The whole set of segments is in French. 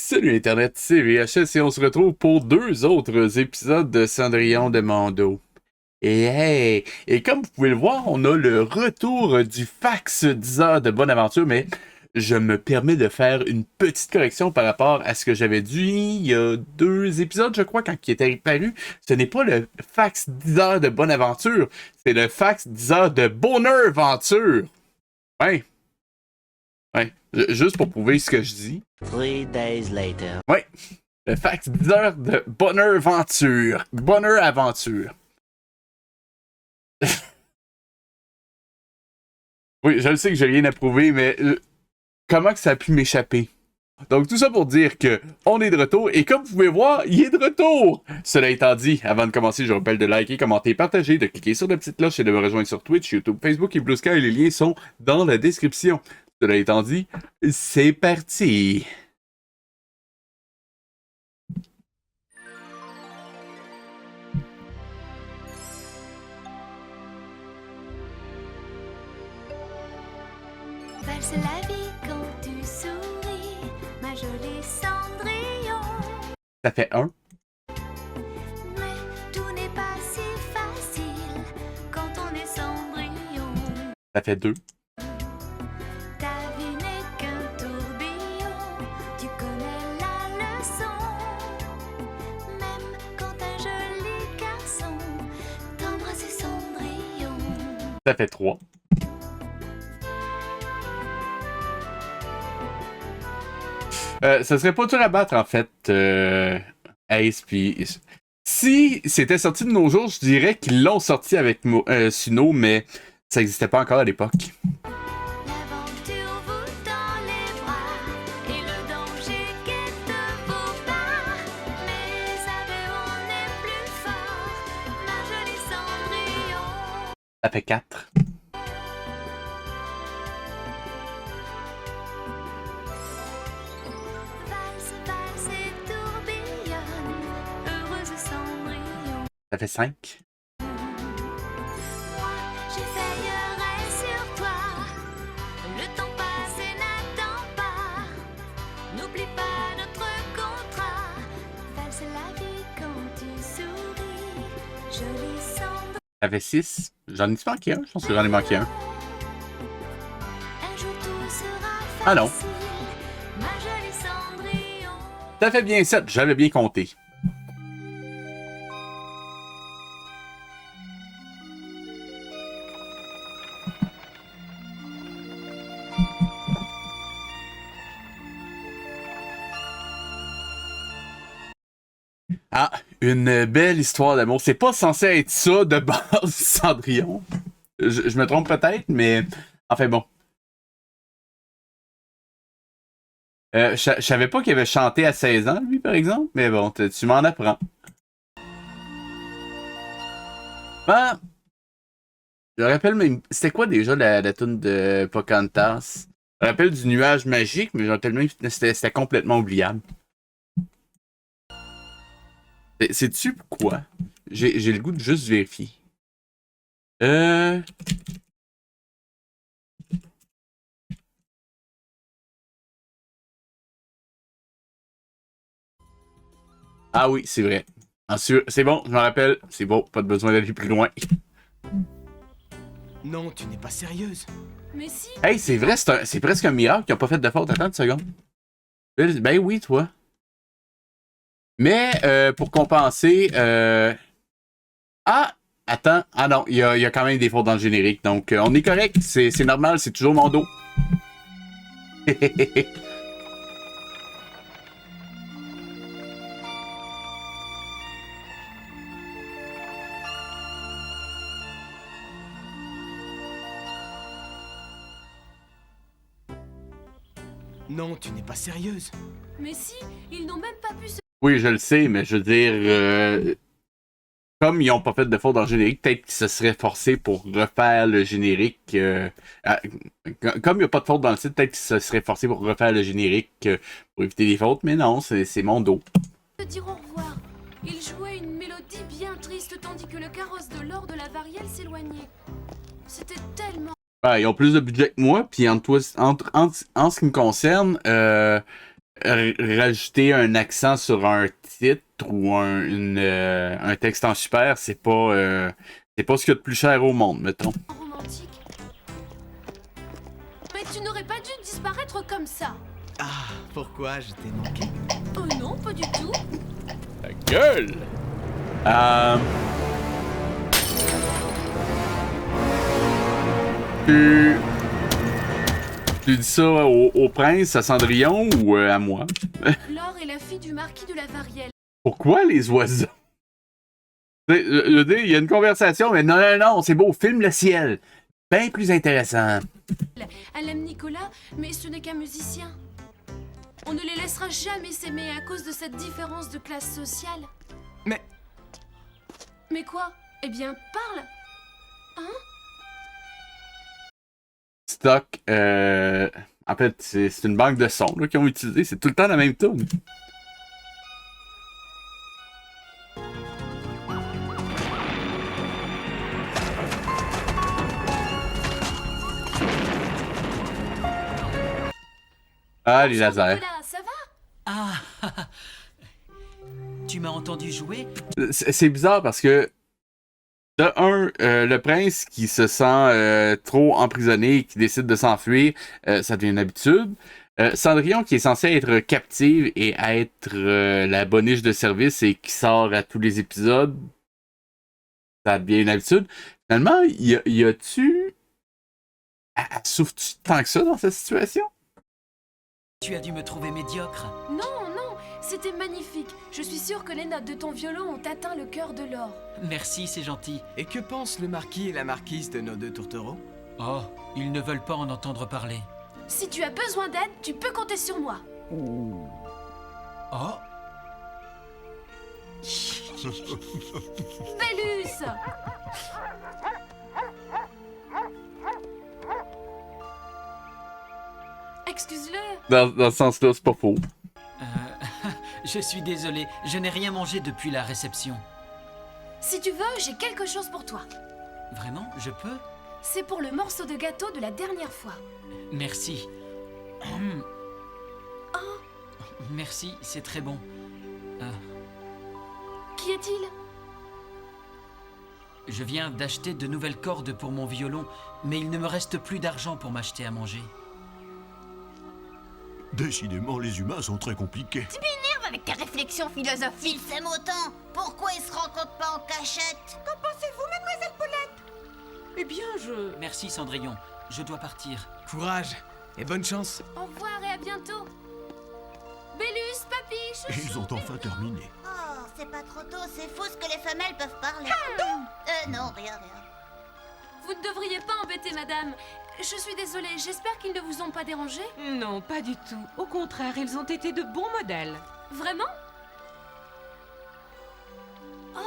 Salut Internet, c'est VHS et on se retrouve pour deux autres épisodes de Cendrillon de Mando. Et hey! Et comme vous pouvez le voir, on a le retour du fax 10 heures de bonne aventure, mais je me permets de faire une petite correction par rapport à ce que j'avais dit il y a deux épisodes, je crois, quand il était paru. Ce n'est pas le fax 10 heures de bonne aventure, c'est le fax 10 heures de bonheur aventure. Ouais. Ouais. Juste pour prouver ce que je dis. 3 days later. Ouais. Le fax 10 heures de bonheur aventure. Bonheur aventure. Oui, je le sais que j'ai rien à prouver, mais comment que ça a pu m'échapper? Donc tout ça pour dire que on est de retour, et comme vous pouvez voir, il est de retour! Cela étant dit, avant de commencer, je vous rappelle de liker, commenter, partager, de cliquer sur la petite cloche et de me rejoindre sur Twitch, YouTube, Facebook et Blue Sky, les liens sont dans la description. Cela étant dit, c'est parti! Valse la vie quand tu souris, ma jolie Cendrillon. Ça fait un. Mais tout n'est pas si facile quand on est Cendrillon. Ça fait deux. Ta vie n'est qu'un tourbillon, tu connais la leçon. Même quand un joli garçon t'embrasse Cendrillon. Ça fait trois. Ça serait pas dur à battre, en fait, Ace, puis... Si c'était sorti de nos jours, je dirais qu'ils l'ont sorti avec Suno, mais ça n'existait pas encore à l'époque. L'aventure vous tend les bras et le danger guette vos pas. Mais avec on est plus fort, ma jolie Cendrillon. Ça fait quatre. Valse, valse et tourbillonne, heureuse Cendrillon. Ça fait cinq. Moi, je veillerai sur toi. Le temps passé n'attend pas. N'oublie pas notre contrat. Valse la vie quand tu souris, jolie Cendrillon. Ça fait six. J'en ai-tu manqué un? Je pense que j'en ai manqué un. Un jour tout sera facile. Ah non. Ma jolie Cendrillon. Ça fait bien sept. J'avais bien compté. Ah, une belle histoire d'amour. C'est pas censé être ça de base, Cendrillon. Je me trompe peut-être, mais enfin bon. Je savais pas qu'il avait chanté à 16 ans, lui, par exemple, mais bon, tu m'en apprends. Ah, je me rappelle même. C'était quoi déjà la tune de Pocahontas? Je me rappelle du nuage magique, mais c'était complètement oubliable. Sais-tu pourquoi? J'ai le goût de juste vérifier. Ah oui, c'est vrai. C'est bon, je me rappelle. C'est bon, pas de besoin d'aller plus loin. Non, tu n'es pas sérieuse. Mais si. Hey, c'est vrai, c'est presque un miracle qu'ils n'ont pas fait de faute. Attends une seconde. Ben oui, toi. Mais pour compenser... Ah! Attends. Ah non, il y a quand même des fautes dans le générique. Donc, on est correct. C'est normal, c'est toujours mon dos. Non, tu n'es pas sérieuse. Mais si, ils n'ont même pas pu se. Oui, je le sais, mais je veux dire... comme ils n'ont pas fait de faute dans le générique, peut-être qu'ils se seraient forcés pour refaire le générique. Comme il n'y a pas de faute dans le site, peut-être qu'ils se seraient forcés pour refaire le générique pour éviter les fautes, mais non, c'est mon dos. dire au revoir. Il jouait une mélodie bien triste tandis que le carrosse de l'or de la Varielle s'éloignait. C'était tellement... Ils ont plus de budget que moi, puis en ce qui me concerne, rajouter un accent sur un titre ou un texte en super, c'est pas ce qu'il y a de plus cher au monde, mettons. Romantique. Mais tu n'aurais pas dû disparaître comme ça. Ah, pourquoi je t'ai manqué? Oh non, pas du tout. Ta gueule! Tu... tu dis ça au prince, à Cendrillon ou à moi? Laure est la fille du marquis de la Varielle. Pourquoi les oiseaux? Je veux dire, il y a une conversation, mais non, c'est beau, filme le ciel. Bien plus intéressant. Elle aime Nicolas, mais ce n'est qu'un musicien. On ne les laissera jamais s'aimer à cause de cette différence de classe sociale. Mais Mais quoi? Eh bien, parle. Hein? Stock, en fait, c'est une banque de sons là, qu'ils ont utilisé. C'est tout le temps la même tune. Ah, les lasers. Nicolas, ça va? Ah, tu m'as entendu jouer? C'est bizarre parce que, de un, le prince qui se sent trop emprisonné et qui décide de s'enfuir, ça devient une habitude. Cendrillon qui est censé être captive et être la boniche de service et qui sort à tous les épisodes, ça devient une habitude. Finalement, y a-tu... Elle souffre-tu tant que ça dans cette situation? Tu as dû me trouver médiocre. Non, non, c'était magnifique. Je suis sûre que les notes de ton violon ont atteint le cœur de Laure. Merci, c'est gentil. et que pensent le marquis et la marquise de nos deux tourtereaux? Oh, ils ne veulent pas en entendre parler. Si tu as besoin d'aide, tu peux compter sur moi. Oh, Phélus! Excuse-le. Dans ce sens-là, c'est pas faux. je suis désolé, je n'ai rien mangé depuis la réception. Si tu veux, j'ai quelque chose pour toi. Vraiment, je peux? C'est pour le morceau de gâteau de la dernière fois. Merci. Merci, c'est très bon. Qu'y a-t-il? Je viens d'acheter de nouvelles cordes pour mon violon, mais il ne me reste plus d'argent pour m'acheter à manger. Décidément, les humains sont très compliqués. Avec tes réflexions philosophiques, il s'aime autant. Pourquoi ils se rencontrent pas en cachette? Qu'en pensez-vous, mademoiselle Poulette? Eh bien, Merci, Cendrillon. Je dois partir. Courage et bonne chance. Au revoir et à bientôt. Bélus, papy, chouchou. Ils ont enfin terminé. Oh, c'est pas trop tôt, c'est fou ce que les femelles peuvent parler. Non, rien. Vous ne devriez pas embêter madame. Je suis désolée, j'espère qu'ils ne vous ont pas dérangé. Non, pas du tout. Au contraire, ils ont été de bons modèles. Vraiment? Oh.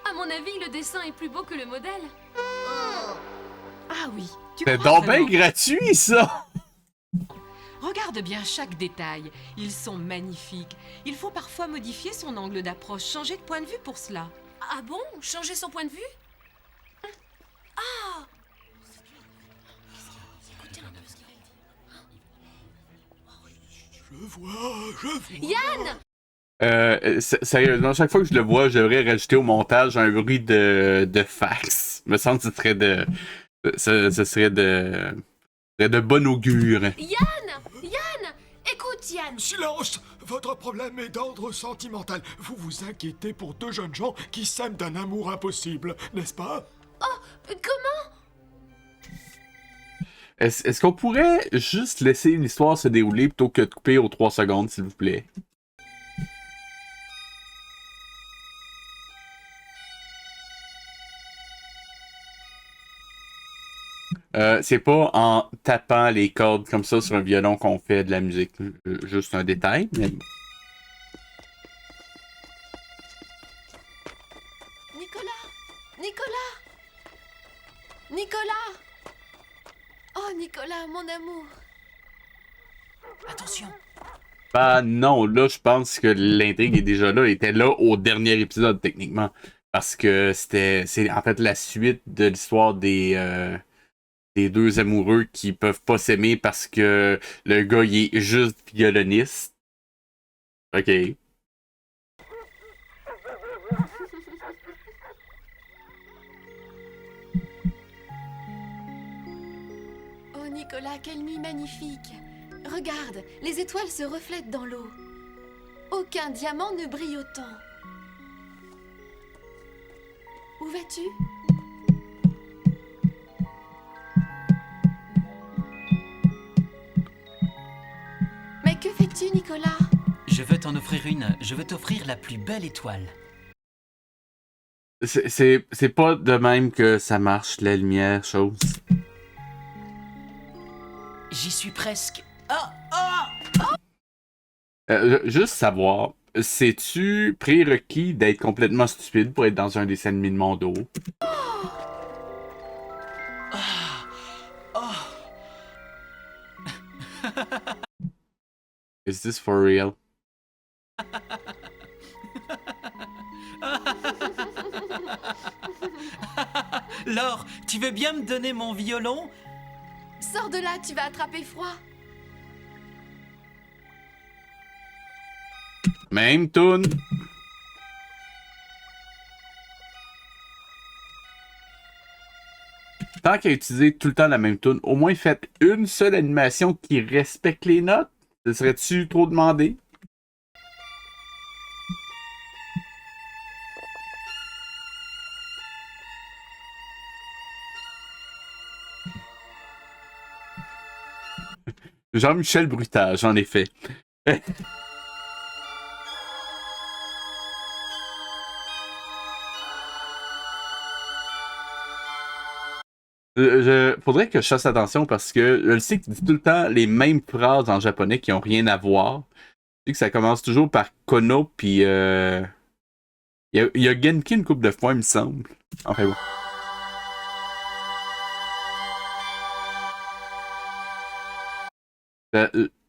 À mon avis, le dessin est plus beau que le modèle. Ah oui, tu C'est crois donc bien vraiment? gratuit, ça! Regarde bien chaque détail. Ils sont magnifiques. Il faut parfois modifier son angle d'approche, changer de point de vue pour cela. Ah bon? Changer son point de vue? Ah! Yann! Sérieusement, chaque fois que je le vois, j'aimerais rajouter au montage un bruit de fax. Me semble que ce serait de bon augure. Yann! Écoute, Yann! Silence! Votre problème est d'ordre sentimental. Vous vous inquiétez pour deux jeunes gens qui s'aiment d'un amour impossible, n'est-ce pas? Comment? Est-ce qu'on pourrait juste laisser l'histoire se dérouler plutôt que de couper aux 3 secondes, s'il vous plaît? C'est pas en tapant les cordes comme ça sur un violon qu'on fait de la musique. Juste un détail. Mais... Nicolas! Oh, Nicolas, mon amour! Attention. Bah non, là, je pense que l'intrigue est déjà là. Elle était là au dernier épisode, techniquement. Parce que c'est en fait la suite de l'histoire des des deux amoureux qui peuvent pas s'aimer parce que le gars, il est juste violoniste. Ok. Oh Nicolas, quelle nuit magnifique! Regarde, les étoiles se reflètent dans l'eau. Aucun diamant ne brille autant. Où vas-tu? Mais que fais-tu, Nicolas? Je veux t'en offrir une. Je veux t'offrir la plus belle étoile. C'est pas de même que ça marche, la lumière, chose. J'y suis presque. Juste savoir, sais-tu prérequis d'être complètement stupide pour être dans un dessin animé de Mondo? Is this for real? Laure, tu veux bien me donner mon violon? Sors de là, tu vas attraper froid. Même tune. Tant qu'à utiliser tout le temps la même tune, au moins faites une seule animation qui respecte les notes. Ce serait-tu trop demandé? Jean-Michel Brutage, en effet. Faudrait que je fasse attention parce que je le sais que tu dis tout le temps les mêmes phrases en japonais qui ont rien à voir. Tu sais que ça commence toujours par Kono, puis il y a Genki une couple de fois, il me semble. Enfin bon.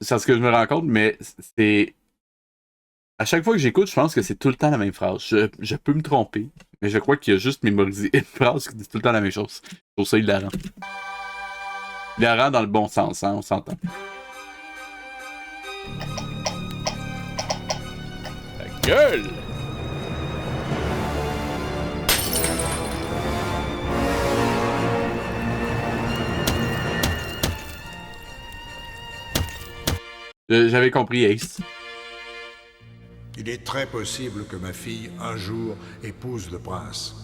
C'est ce que je me rends compte, mais c'est... À chaque fois que j'écoute, je pense que c'est tout le temps la même phrase. Je peux me tromper, mais je crois qu'il y a juste mémorisé une phrase qui dit tout le temps la même chose. Je trouve ça hilarant. Hilarant dans le bon sens, hein, on s'entend. Ta gueule! J'avais compris, Ace. Il est très possible que ma fille, un jour, épouse le prince.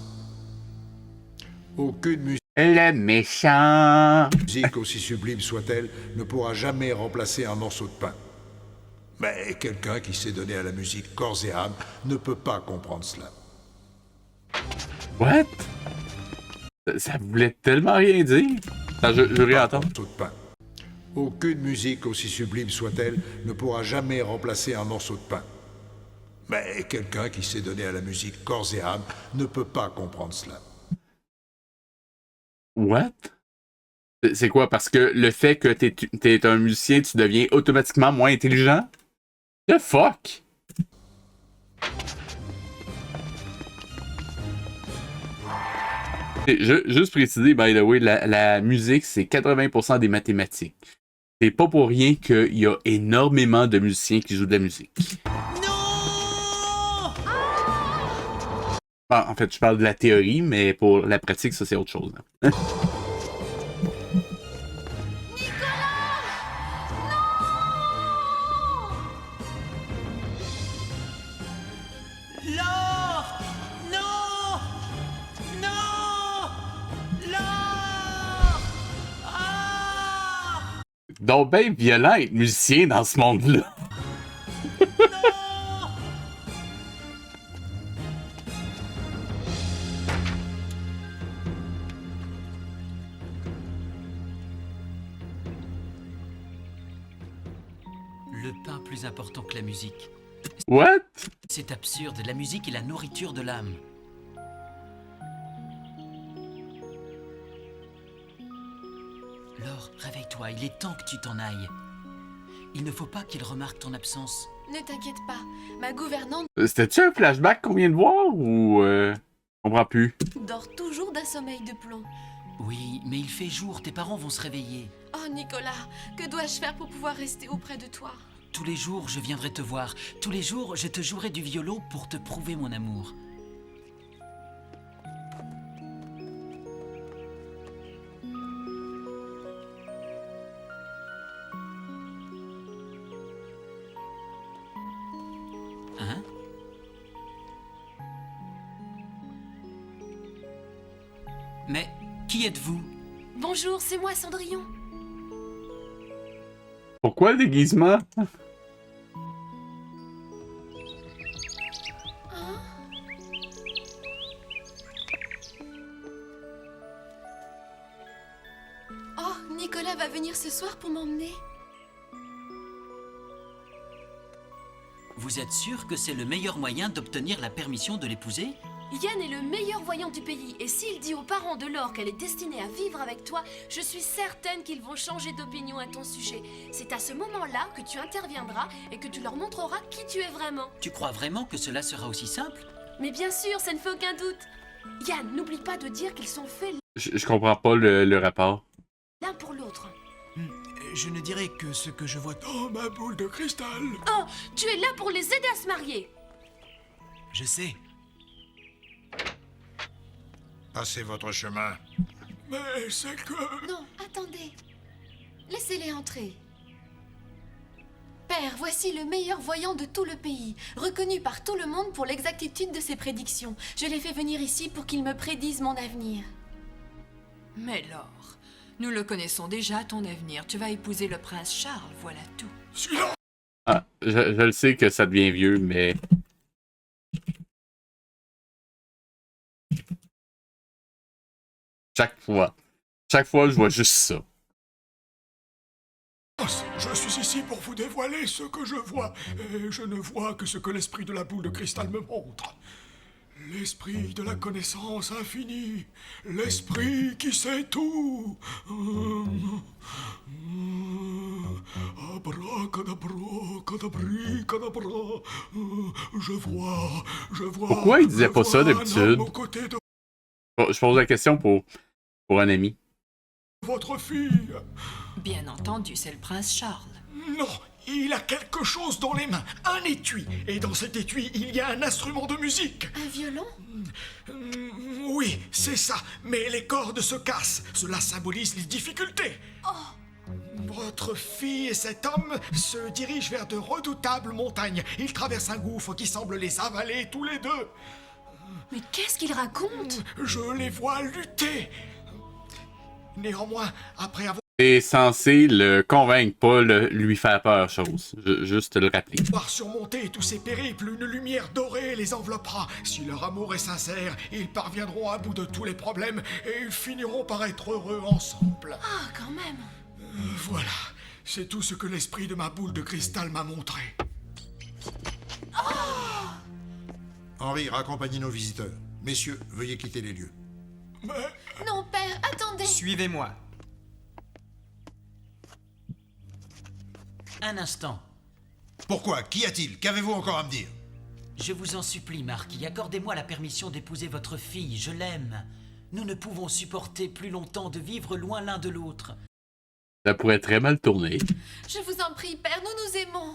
Aucune Le méchant! musique, aussi sublime soit-elle, ne pourra jamais remplacer un morceau de pain. Mais quelqu'un qui s'est donné à la musique corps et âme ne peut pas comprendre cela. What? Ça voulait tellement rien dire. Attends, je réentends. Morceau de pain. Aucune musique, aussi sublime soit-elle, ne pourra jamais remplacer un morceau de pain. Mais quelqu'un qui s'est donné à la musique corps et âme ne peut pas comprendre cela. What? C'est quoi? Parce que le fait que t'es un musicien, tu deviens automatiquement moins intelligent? The fuck? Juste préciser, by the way, la musique, c'est 80% des mathématiques. C'est pas pour rien qu'il y a énormément de musiciens qui jouent de la musique. Bon, en fait, je parle de la théorie, mais pour la pratique, ça, c'est autre chose. Hein. Laure! Non! Non! Laure! Ah! Donc, ben violent être musicien dans ce monde-là. Le pain plus important que la musique. What? C'est absurde, la musique est la nourriture de l'âme. Laure, réveille-toi, il est temps que tu t'en ailles. Il ne faut pas qu'il remarque ton absence. Ne t'inquiète pas, ma gouvernante C'était-tu un flashback qu'on vient de voir ou... Je comprends plus. dort toujours d'un sommeil de plomb. Oui, mais il fait jour, tes parents vont se réveiller. Oh Nicolas, que dois-je faire pour pouvoir rester auprès de toi? Tous les jours, je viendrai te voir. Tous les jours, je te jouerai du violon pour te prouver mon amour. Hein? Mais qui êtes-vous? Bonjour, c'est moi Cendrillon. Pourquoi le déguisement? Hein? Oh, Nicolas va venir ce soir pour m'emmener. Vous êtes sûr que c'est le meilleur moyen d'obtenir la permission de l'épouser? Yann est le meilleur voyant du pays et s'il dit aux parents de Laure qu'elle est destinée à vivre avec toi, je suis certaine qu'ils vont changer d'opinion à ton sujet. C'est à ce moment-là que tu interviendras et que tu leur montreras qui tu es vraiment. Tu crois vraiment que cela sera aussi simple? Mais bien sûr, ça ne fait aucun doute. Yann, n'oublie pas de dire qu'ils sont faits Je comprends pas le rapport. l'un pour l'autre. Je ne dirai que ce que je vois. Oh, ma boule de cristal! Oh, tu es là pour les aider à se marier. Je sais. Passez votre chemin. Mais c'est que... Non, attendez. Laissez-les entrer. Père, voici le meilleur voyant de tout le pays, reconnu par tout le monde pour l'exactitude de ses prédictions. Je l'ai fait venir ici pour qu'il me prédise mon avenir. Mais Laure, nous le connaissons déjà, ton avenir. Tu vas épouser le prince Charles, voilà tout. Silence! Ah, je le sais que ça devient vieux, mais... Chaque fois, je vois juste ça. Je suis ici pour vous dévoiler ce que je vois, et je ne vois que ce que l'esprit de la boule de cristal me montre. L'esprit de la connaissance infinie, l'esprit qui sait tout. Abracadabra, cadabri, cadabra. Je vois. Pourquoi il disait je pas ça vois un d'habitude? homme aux côtés de Bon, je pose la question pour un ami. votre fille. Bien entendu, c'est le prince Charles. Non, il a quelque chose dans les mains, un étui. Et dans cet étui, il y a un instrument de musique. Un violon? Oui, c'est ça. Mais les cordes se cassent. Cela symbolise les difficultés. Votre fille et cet homme se dirigent vers de redoutables montagnes. Ils traversent un gouffre qui semble les avaler tous les deux. Mais qu'est-ce qu'il raconte? Je les vois lutter. Néanmoins, après avoir C'est censé le convaincre, pas lui faire peur, chose. Juste le rappeler. surmonté tous ces périples, une lumière dorée les enveloppera. Si leur amour est sincère, ils parviendront à bout de tous les problèmes et ils finiront par être heureux ensemble. Ah, quand même. Voilà, c'est tout ce que l'esprit de ma boule de cristal m'a montré. Henri, raccompagnez nos visiteurs. Messieurs, veuillez quitter les lieux. Mais Non, père, attendez. Suivez-moi. Un instant. Pourquoi? Qu'y a-t-il? Qu'avez-vous encore à me dire? Je vous en supplie, Marquis, accordez-moi la permission d'épouser votre fille, je l'aime. Nous ne pouvons supporter plus longtemps de vivre loin l'un de l'autre. Ça pourrait très mal tourner. Je vous en prie, père, nous nous aimons.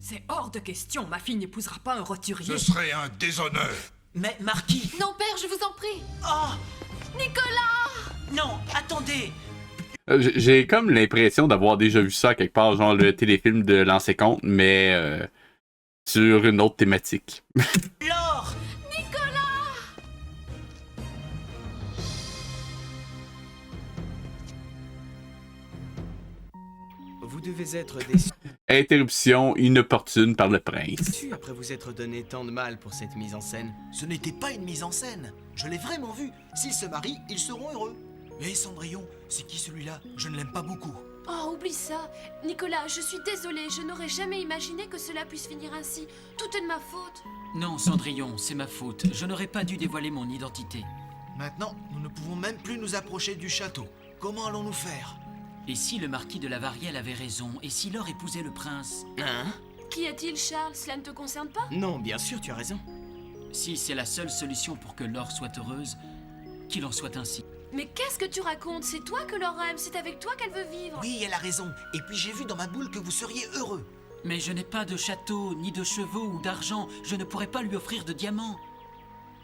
C'est hors de question, ma fille n'épousera pas un roturier. Ce serait un déshonneur. Mais, Marquis... Non, père, je vous en prie. Oh! Nicolas! Non, attendez! J'ai comme l'impression d'avoir déjà vu ça quelque part, genre le téléfilm de Lancer Compte, mais sur une autre thématique. Laure! Vous devez être déçu Interruption inopportune par le prince. après vous être donné tant de mal pour cette mise en scène. Ce n'était pas une mise en scène. Je l'ai vraiment vu. S'ils se marient, ils seront heureux. Hé, Cendrillon, c'est qui celui-là? Je ne l'aime pas beaucoup. Oh, oublie ça. Nicolas, je suis désolée, je n'aurais jamais imaginé que cela puisse finir ainsi. Tout est de ma faute. Non, Cendrillon, c'est ma faute. Je n'aurais pas dû dévoiler mon identité. Maintenant, nous ne pouvons même plus nous approcher du château. Comment allons-nous faire? Et si le marquis de la Varielle avait raison? Et si Laure épousait le prince? Hein? Qu'y a-t-il, Charles? Cela ne te concerne pas? Non, bien sûr, tu as raison. Si c'est la seule solution pour que Laure soit heureuse, qu'il en soit ainsi. Mais qu'est-ce que tu racontes? C'est toi que Laura aime, c'est avec toi qu'elle veut vivre. Oui, elle a raison. Et puis j'ai vu dans ma boule que vous seriez heureux. Mais je n'ai pas de château, ni de chevaux ou d'argent. Je ne pourrais pas lui offrir de diamants.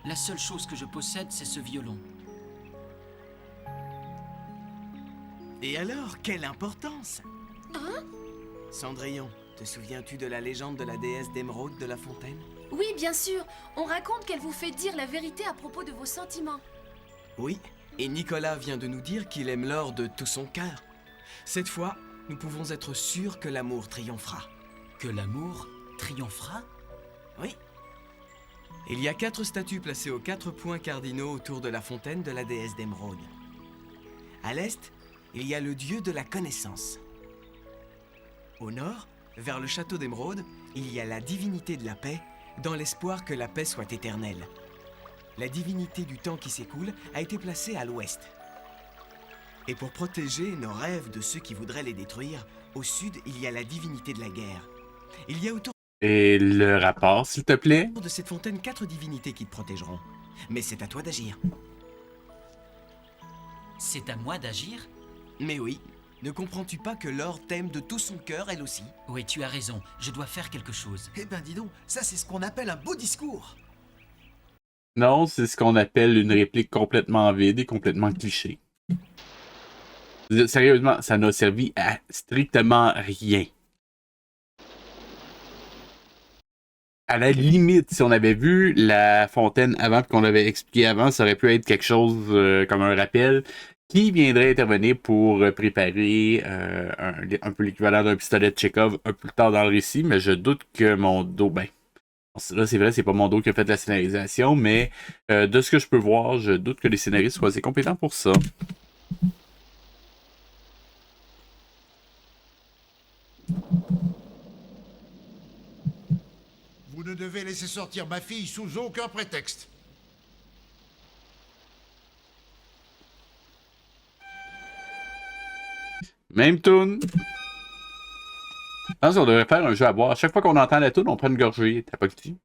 La seule chose que je possède, c'est ce violon. Et alors, quelle importance? Hein? Cendrillon, te souviens-tu de la légende de la déesse d'émeraude de la fontaine? Oui, bien sûr. On raconte qu'elle vous fait dire la vérité à propos de vos sentiments. Oui, et Nicolas vient de nous dire qu'il aime l'or de tout son cœur. Cette fois, nous pouvons être sûrs que l'amour triomphera. Que l'amour triomphera? Oui. Il y a 4 statues placées aux 4 points cardinaux autour de la fontaine de la déesse d'émeraude. À l'est, il y a le dieu de la connaissance. Au nord, vers le château d'émeraude, il y a la divinité de la paix, dans l'espoir que la paix soit éternelle. La divinité du temps qui s'écoule a été placée à l'ouest. Et pour protéger nos rêves de ceux qui voudraient les détruire, au sud, il y a la divinité de la guerre. Il y a autour Et le rapport, s'il te plaît? de cette fontaine 4 divinités qui te protégeront. Mais c'est à toi d'agir. C'est à moi d'agir? Mais oui, ne comprends-tu pas que Laure t'aime de tout son cœur, elle aussi? Oui, tu as raison. Je dois faire quelque chose. Eh ben dis donc, ça c'est ce qu'on appelle un beau discours. Non, c'est ce qu'on appelle une réplique complètement vide et complètement cliché. Sérieusement, ça n'a servi à strictement rien. À la limite, si on avait vu la fontaine avant et qu'on l'avait expliqué avant, ça aurait pu être quelque chose comme un rappel qui viendrait intervenir pour préparer un peu l'équivalent d'un pistolet de Chekhov un peu plus tard dans le récit, mais je doute que mon dos... Ben, là, c'est vrai, c'est pas mon dos qui a fait la scénarisation, mais de ce que je peux voir, je doute que les scénaristes soient assez compétents pour ça. Vous ne devez laisser sortir ma fille sous aucun prétexte. Même tune. Je pense qu'on devrait faire un jeu à boire. À chaque fois qu'on entend la tune, on prend une gorgée. T'as pas dit?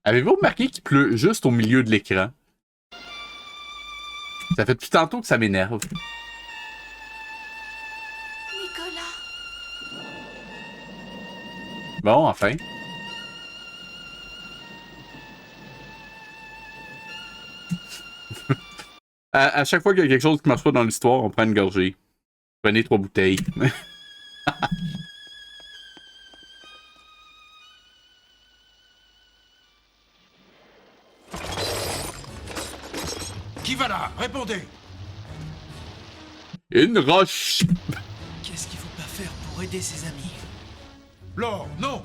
Avez-vous remarqué qu'il pleut juste au milieu de l'écran? Ça fait depuis tantôt que ça m'énerve. Nicolas. Bon, enfin. À chaque fois qu'il y a quelque chose qui marche pas dans l'histoire, on prend une gorgée. Prenez 3 bouteilles. Qui va là? Répondez! Une roche! Qu'est-ce qu'il faut pas faire pour aider ses amis? Laure, non!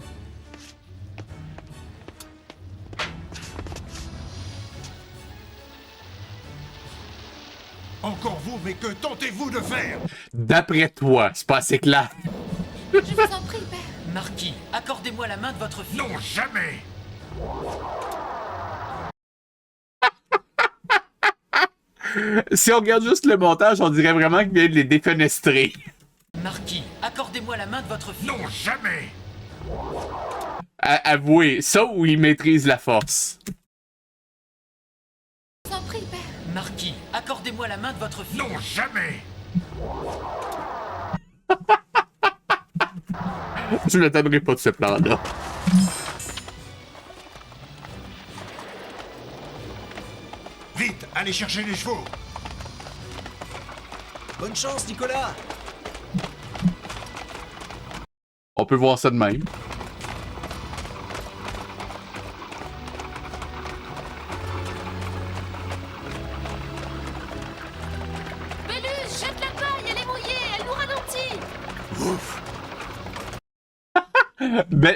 Encore vous, mais que tentez-vous de faire? D'après toi, c'est pas assez clair. Je vous en prie, père. Marquis, accordez-moi la main de votre fille. Non, jamais! Si on regarde juste le montage, on dirait vraiment qu'il vient de les défenestrer. Marquis, accordez-moi la main de votre fille. Non, jamais! Avouez, ça où il maîtrise la force. Je vous en prie, père. Marquis, accordez-moi la main de votre fille. Non, jamais! Je ne t'aimerais pas de ce plan-là. Vite, allez chercher les chevaux! Bonne chance, Nicolas! On peut voir ça de même. Bélus, jette la paille, elle est mouillée, elle nous ralentit. Ouf!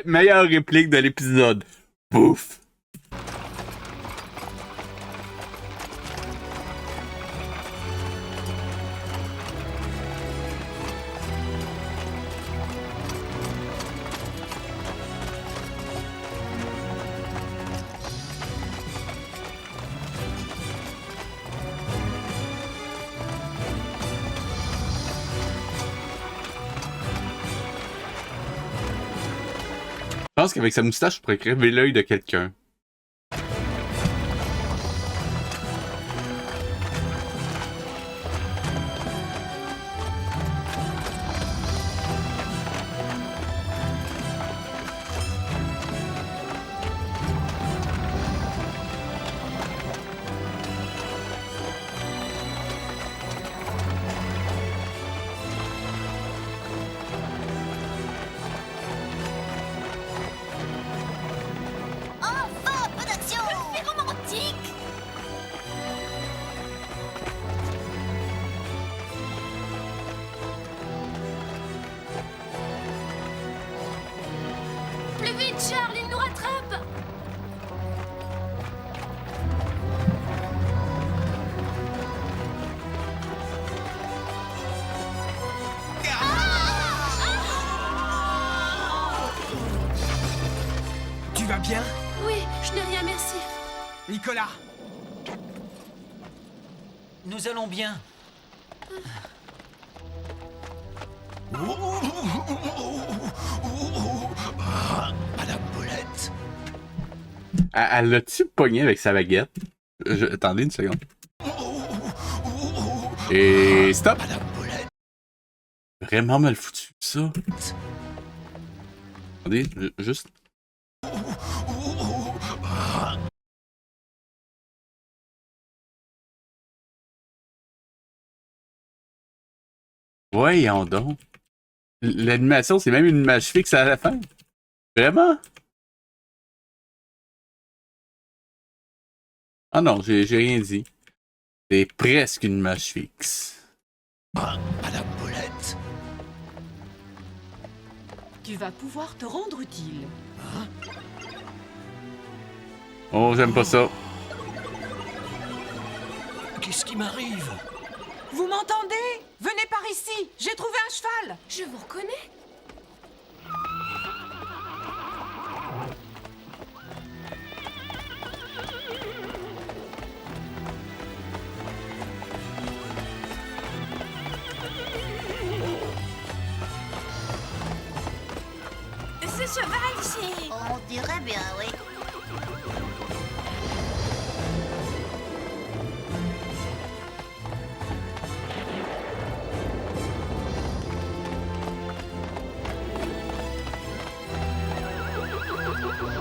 Meilleure réplique de l'épisode. Pouf! Je pense qu'avec sa moustache, je pourrais crever l'œil de quelqu'un. Enfin, un peu d'action. C'est romantique. Plus vite, Charles, il nous rattrape. Tu vas bien, Oui, je n'ai rien, merci. Nicolas? Nous allons bien. Madame Paulette. Elle l'a-tu pogné avec sa baguette? Attendez une seconde. Et stop! Madame Paulette. Vraiment mal foutu, ça. Attendez, juste... Voyons donc. L'animation, c'est même une image fixe à la fin. Vraiment? Ah non, j'ai rien dit. C'est presque une image fixe. Madame Paulette. Tu vas pouvoir te rendre utile. Oh, j'aime pas ça. Qu'est-ce qui m'arrive? Vous m'entendez? Venez par ici, j'ai trouvé un cheval. Je vous reconnais. Ce cheval, c'est... On dirait bien, oui.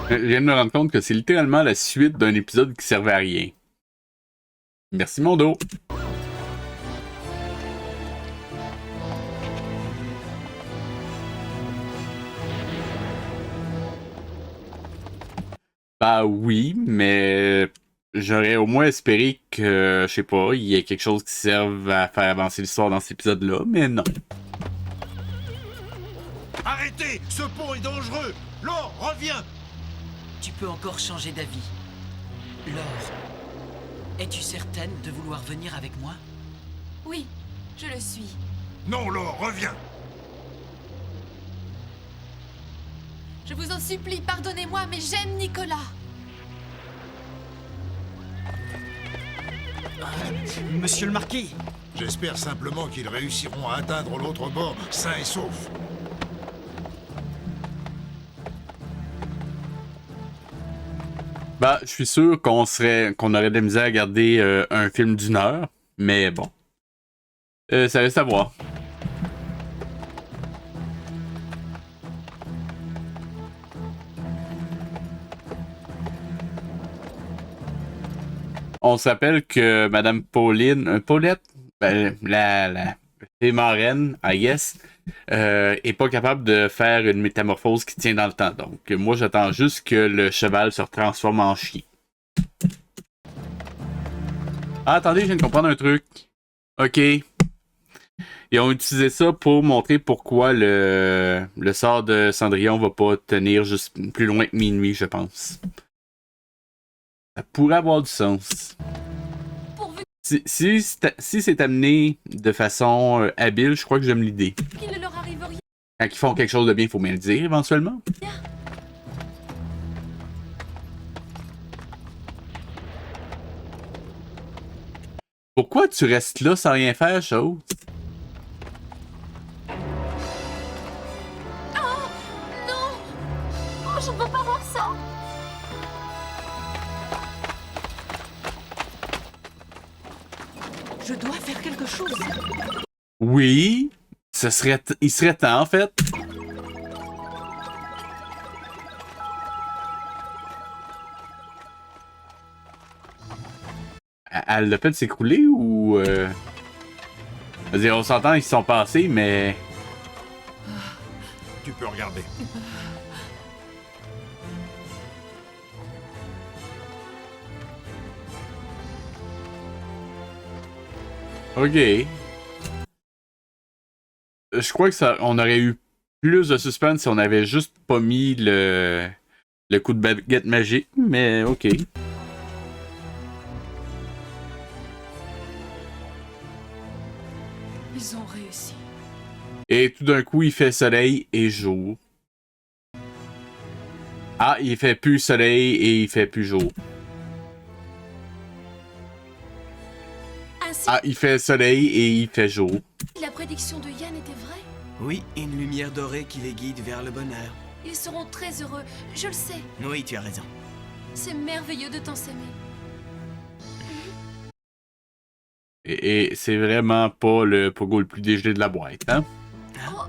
Je viens de me rendre compte que c'est littéralement la suite d'un épisode qui servait à rien. Merci mon dos. Bah oui, mais j'aurais au moins espéré que, je sais pas, il y ait quelque chose qui serve à faire avancer l'histoire dans cet épisode-là, mais non. Arrêtez! Ce pont est dangereux! Laure, reviens! Tu peux encore changer d'avis. Laure, es-tu certaine de vouloir venir avec moi? Oui, je le suis. Non, Laure, reviens. Je vous en supplie, pardonnez-moi, mais j'aime Nicolas. Monsieur le Marquis! J'espère simplement qu'ils réussiront à atteindre l'autre bord, sains et saufs. Bah, je suis sûr qu'on aurait de la misère à garder un film d'1 heure, mais bon. Ça reste à voir. On se rappelle que Madame Paulette, ben, la fée marraine, I guess, est pas capable de faire une métamorphose qui tient dans le temps. Donc, moi, j'attends juste que le cheval se transforme en chien. Ah, attendez, je viens de comprendre un truc. Ok. Ils ont utilisé ça pour montrer pourquoi le sort de Cendrillon va pas tenir juste plus loin que minuit, je pense. Ça pourrait avoir du sens. Si c'est amené de façon habile, je crois que j'aime l'idée. Qu'il ne leur arrive rien. Quand ils font quelque chose de bien, il faut bien le dire éventuellement. Pourquoi tu restes là sans rien faire, chose? Oh non! Oh, j'en peux Je dois faire quelque chose. Oui, il serait temps, en fait. Elle l'a fait s'écrouler ou... Je veux dire, on s'entend, ils se sont passés, mais... Tu peux regarder. Ok. Je crois que on aurait eu plus de suspense si on avait juste pas mis le coup de baguette magique, mais ok. Ils ont réussi. Et tout d'un coup, il fait soleil et jour. Ah, il fait plus soleil et il fait plus jour. Ainsi, Ah, il fait soleil et il fait jour. la prédiction de Yann était vraie. Oui, une lumière dorée qui les guide vers le bonheur. Ils seront très heureux, je le sais. Oui, tu as raison. C'est merveilleux de tant s'aimer. Et c'est vraiment pas le pogo le plus dégelé de la boîte, hein? Oh,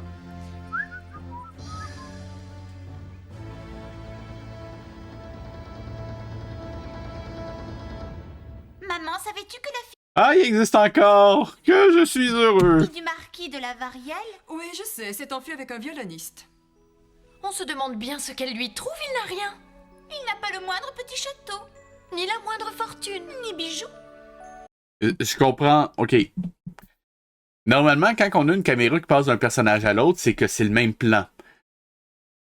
Maman, savais-tu que la Ah, il existe encore! Que je suis heureux! fille du marquis de la Varielle... Oui, je sais, s'est enfui avec un violoniste. on se demande bien ce qu'elle lui trouve, il n'a rien. Il n'a pas le moindre petit château, Ni la moindre fortune. ni bijoux. Je comprends. OK. Normalement, quand on a une caméra qui passe d'un personnage à l'autre, c'est que c'est le même plan.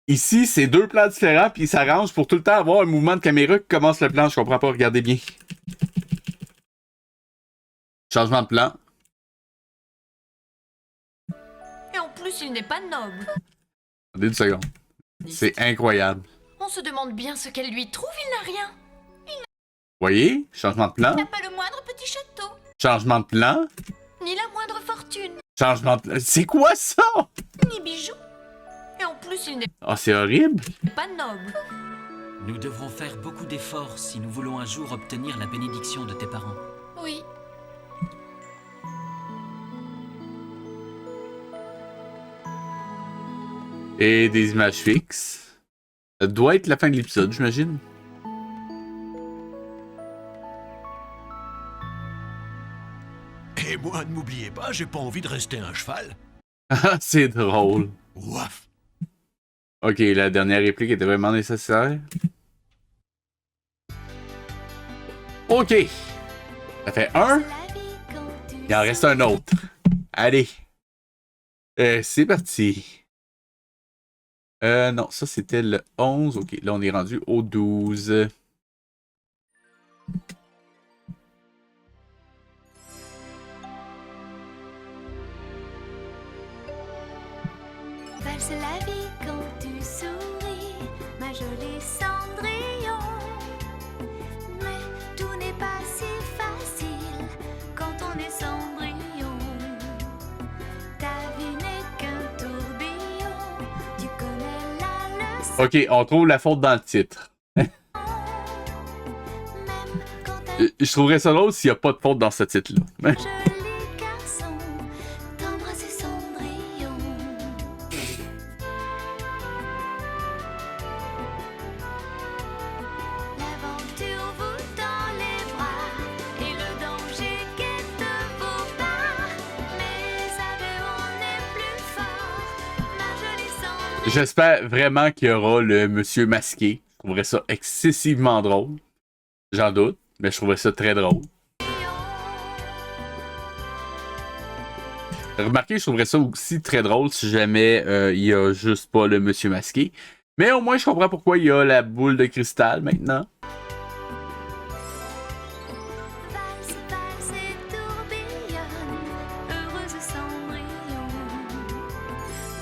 Ici, c'est deux plans différents, puis ils s'arrangent pour tout le temps avoir un mouvement de caméra qui commence le plan. Je comprends pas. Regardez bien. Changement de plan. Et en plus, il n'est pas noble. Attendez une seconde. C'est incroyable. On se demande bien ce qu'elle lui trouve, il n'a rien. Voyez? Changement de plan. Il n'a pas le moindre petit château, Changement de plan. Ni la moindre fortune. Changement de plan. C'est quoi ça? ni bijoux. Et en plus, il n'est Ah, c'est horrible. pas noble. Nous devrons faire beaucoup d'efforts si nous voulons un jour obtenir la bénédiction de tes parents. Oui. Et des images fixes. Ça doit être la fin de l'épisode, j'imagine. Et moi, ne m'oubliez pas, j'ai pas envie de rester un cheval. Ah, c'est drôle. Ouaf. Ok, la dernière réplique était vraiment nécessaire. Ok. Ça fait un. La vie quand tu Il en reste un autre. Allez. C'est parti. Non, ça c'était le 11. Ok, là on est rendu au 12. Valse la vie quand tu souris, ma jolie Cendrillon. Mais tout n'est pas si facile quand on est Cendrillon. Ta vie n'est qu'un tourbillon, tu connais la leçon. Ok, on trouve la faute dans le titre. Même quand un Je trouverais ça drôle s'il n'y a pas de faute dans ce titre-là. joli garçon t'embrasse Cendrillon. L'aventure vous tend les bras et le danger guette vos pas. Mais à deux on est plus fort, ma jolie Cendrillon. J'espère vraiment qu'il y aura le monsieur masqué. Je trouverais ça excessivement drôle. J'en doute, mais je trouverais ça très drôle. Remarquez, je trouverais ça aussi très drôle si jamais il y a juste pas le monsieur masqué. Mais au moins, je comprends pourquoi il y a la boule de cristal maintenant. Valse, valse et tourbillonne, heureuse Cendrillon.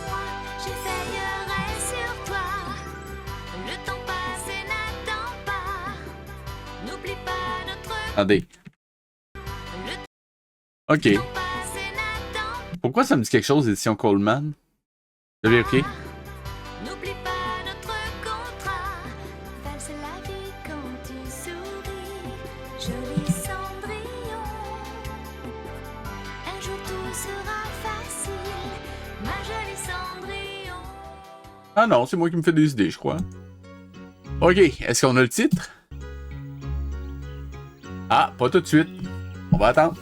Moi, j'éveillerai sur toi, le temps passé n'attend pas. N'oublie pas notre Attendez. Ok. temps passé n'attend Pourquoi ça me dit quelque chose, édition Coleman? Je vais vérifier. N'oublie pas notre contrat. Valse la vie quand tu souris, joli Cendrillon. tout sera facile, ma jolie Cendrillon. Ah non, c'est moi qui me fais des idées, je crois. Ok, est-ce qu'on a le titre? Ah, pas tout de suite. On va attendre.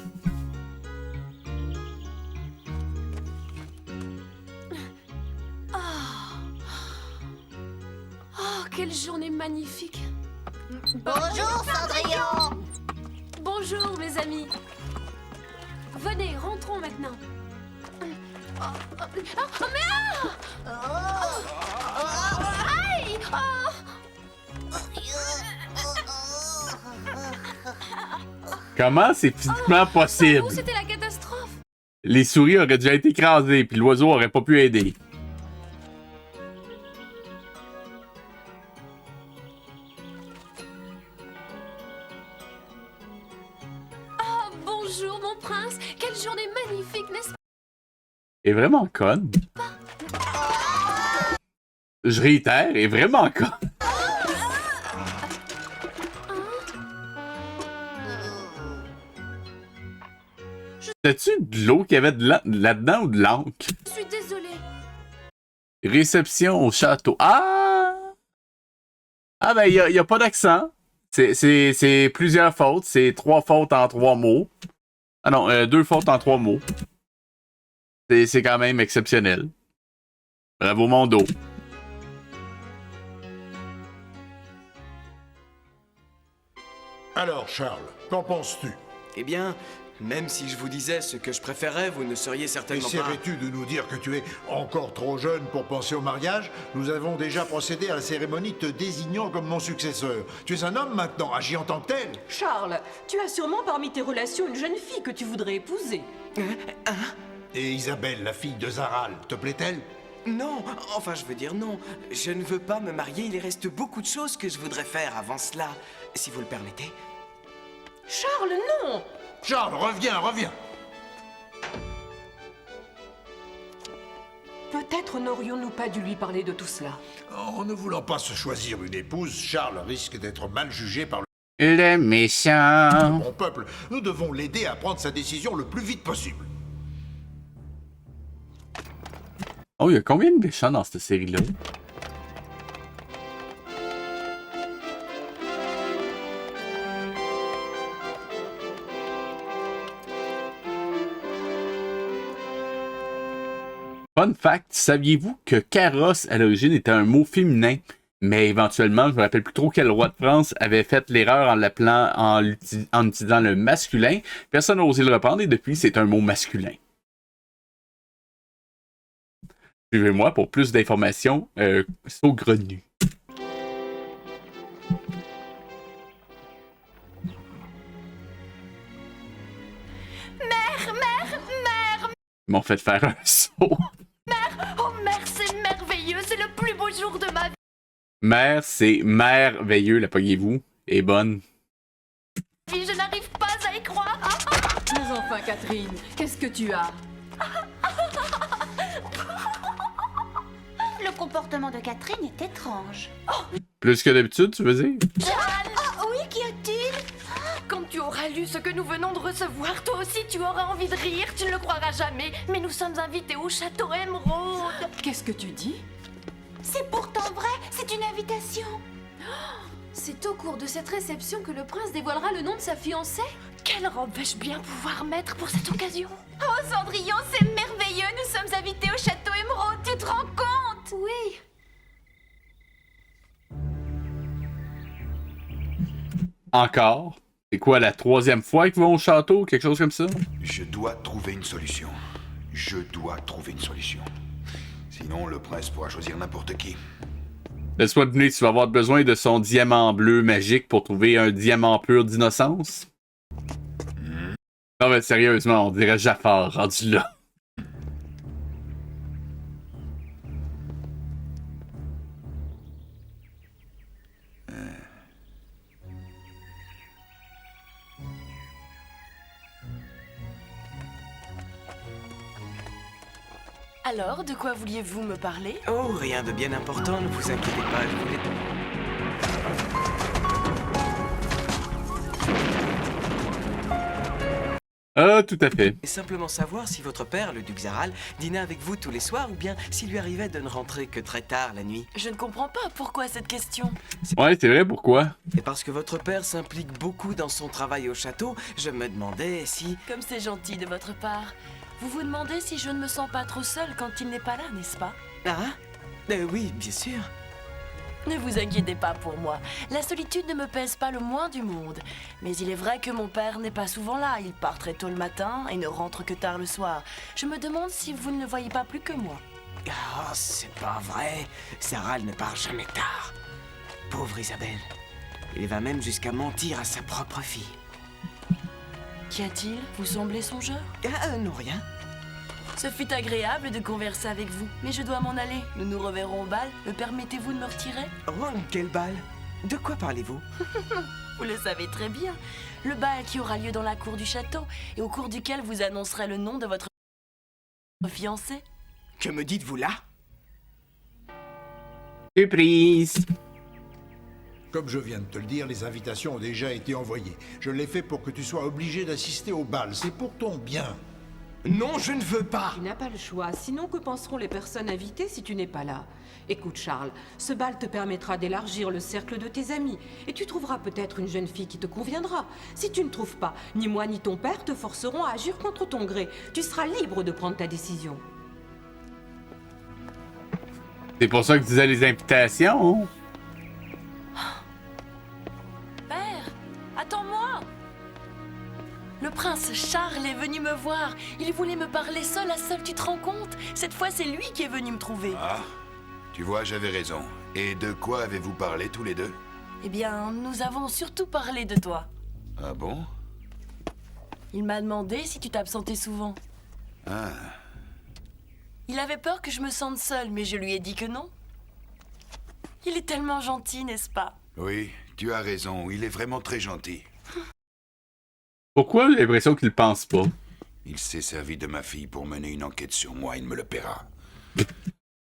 Oh, quelle journée magnifique. Bonjour, Cendrillon. Bonjour, mes amis. Venez, rentrons maintenant. Aïe! Comment c'est physiquement possible? Oh, c'était la catastrophe. Les souris auraient déjà été écrasées, puis l'oiseau aurait pas pu aider. Oh, bonjour, mon prince. Quelle journée magnifique, n'est-ce pas? Est vraiment conne. Je réitère, est vraiment conne. C'était-tu de l'eau qu'il y avait là-dedans ou de l'encre? Je suis désolée. Réception au château. Ah! Ah ben, il y a pas d'accent. C'est plusieurs fautes. C'est 3 fautes en 3 mots. Ah non, 2 fautes en 3 mots. C'est quand même exceptionnel. Bravo, mon dos. Alors, Charles, qu'en penses-tu? Eh bien, même si je vous disais ce que je préférais, vous ne seriez certainement pas... Essaierais-tu de nous dire que tu es encore trop jeune pour penser au mariage? Nous avons déjà procédé à la cérémonie te désignant comme mon successeur. Tu es un homme maintenant, agis en tant que tel. Charles, tu as sûrement parmi tes relations une jeune fille que tu voudrais épouser. Et Isabelle, la fille de Zaral, te plaît-elle? Non, enfin je veux dire non. Je ne veux pas me marier, il reste beaucoup de choses que je voudrais faire avant cela, si vous le permettez. Charles, non! Charles, reviens, reviens! Peut-être n'aurions-nous pas dû lui parler de tout cela. En ne voulant pas se choisir une épouse, Charles risque d'être mal jugé par Le méchant. mon peuple. Nous devons l'aider à prendre sa décision le plus vite possible. Oh, il y a combien de méchants dans cette série-là? Fun fact, saviez-vous que carrosse à l'origine était un mot féminin, mais éventuellement, je me rappelle plus trop quel roi de France avait fait l'erreur en l'appelant en utilisant le masculin. Personne n'a osé le reprendre et depuis, c'est un mot masculin. Suivez-moi pour plus d'informations saugrenues. Mère! Ils m'ont fait faire un saut. Oh, mère, c'est merveilleux. C'est le plus beau jour de ma vie. Mère, c'est merveilleux, la pognez-vous. Et bonne. Je n'arrive pas à y croire. Mais enfin, Catherine, qu'est-ce que tu as? Le comportement de Catherine est étrange. Plus que d'habitude, tu veux dire? Ah oui, qu'y a-t-il? Quand tu auras lu ce que nous venons de recevoir, toi aussi tu auras envie de rire, tu ne le croiras jamais. Mais nous sommes invités au château Émeraude. Qu'est-ce que tu dis? C'est pourtant vrai, c'est une invitation. C'est au cours de cette réception que le prince dévoilera le nom de sa fiancée? Quelle robe vais-je bien pouvoir mettre pour cette occasion? Oh Cendrillon, c'est merveilleux, nous sommes invités au château Émeraude, tu te rends compte? Oui. Encore? C'est quoi, la 3e fois qu'ils vont au château? Quelque chose comme ça? Je dois trouver une solution. Je dois trouver une solution. Sinon, le prince pourra choisir n'importe qui. Laisse-moi deviner, tu vas avoir besoin de son diamant bleu magique pour trouver un diamant pur d'innocence? Non mais sérieusement, on dirait Jafar rendu là. Alors, de quoi vouliez-vous me parler? Oh, rien de bien important, ne vous inquiétez pas, je voulais... Ah, tout à fait. Et simplement savoir si votre père, le duc Zaral, dînait avec vous tous les soirs ou bien s'il lui arrivait de ne rentrer que très tard la nuit. Je ne comprends pas pourquoi cette question. Ouais, c'est vrai, pourquoi? Et parce que votre père s'implique beaucoup dans son travail au château, je me demandais si... Comme c'est gentil de votre part. Vous vous demandez si je ne me sens pas trop seule quand il n'est pas là, n'est-ce pas? Ah? Oui, bien sûr. Ne vous inquiétez pas pour moi. La solitude ne me pèse pas le moins du monde. Mais il est vrai que mon père n'est pas souvent là. Il part très tôt le matin et ne rentre que tard le soir. Je me demande si vous ne le voyez pas plus que moi. Ah, c'est pas vrai. Zaral ne part jamais tard. Pauvre Isabelle. Il va même jusqu'à mentir à sa propre fille. Qu'y a-t-il? Vous semblez songeur? Non, rien. Ce fut agréable de converser avec vous, mais je dois m'en aller. Nous nous reverrons au bal. Me permettez-vous de me retirer? Oh, quel bal? De quoi parlez-vous? Vous le savez très bien. Le bal qui aura lieu dans la cour du château et au cours duquel vous annoncerez le nom de votre fiancé. Que me dites-vous là? Surprise! Comme je viens de te le dire, les invitations ont déjà été envoyées. Je l'ai fait pour que tu sois obligé d'assister au bal. C'est pour ton bien. Non, je ne veux pas. Tu n'as pas le choix. Sinon, que penseront les personnes invitées si tu n'es pas là? Écoute, Charles, ce bal te permettra d'élargir le cercle de tes amis. Et tu trouveras peut-être une jeune fille qui te conviendra. Si tu ne trouves pas, ni moi ni ton père te forceront à agir contre ton gré. Tu seras libre de prendre ta décision. C'est pour ça que tu disais les invitations, hein? Père, attends-moi! Le prince Charles est venu me voir. Il voulait me parler seul à seul, tu te rends compte? Cette fois, c'est lui qui est venu me trouver. Ah, tu vois, j'avais raison. Et de quoi avez-vous parlé tous les deux? Eh bien, nous avons surtout parlé de toi. Ah bon? Il m'a demandé si tu t'absentais souvent. Ah, Il avait peur que je me sente seule, mais je lui ai dit que non. Il est tellement gentil, n'est-ce pas? oui, tu as raison. Il est vraiment très gentil. Pourquoi j'ai l'impression qu'il pense pas? Il s'est servi de ma fille pour mener une enquête sur moi. Il me le paiera.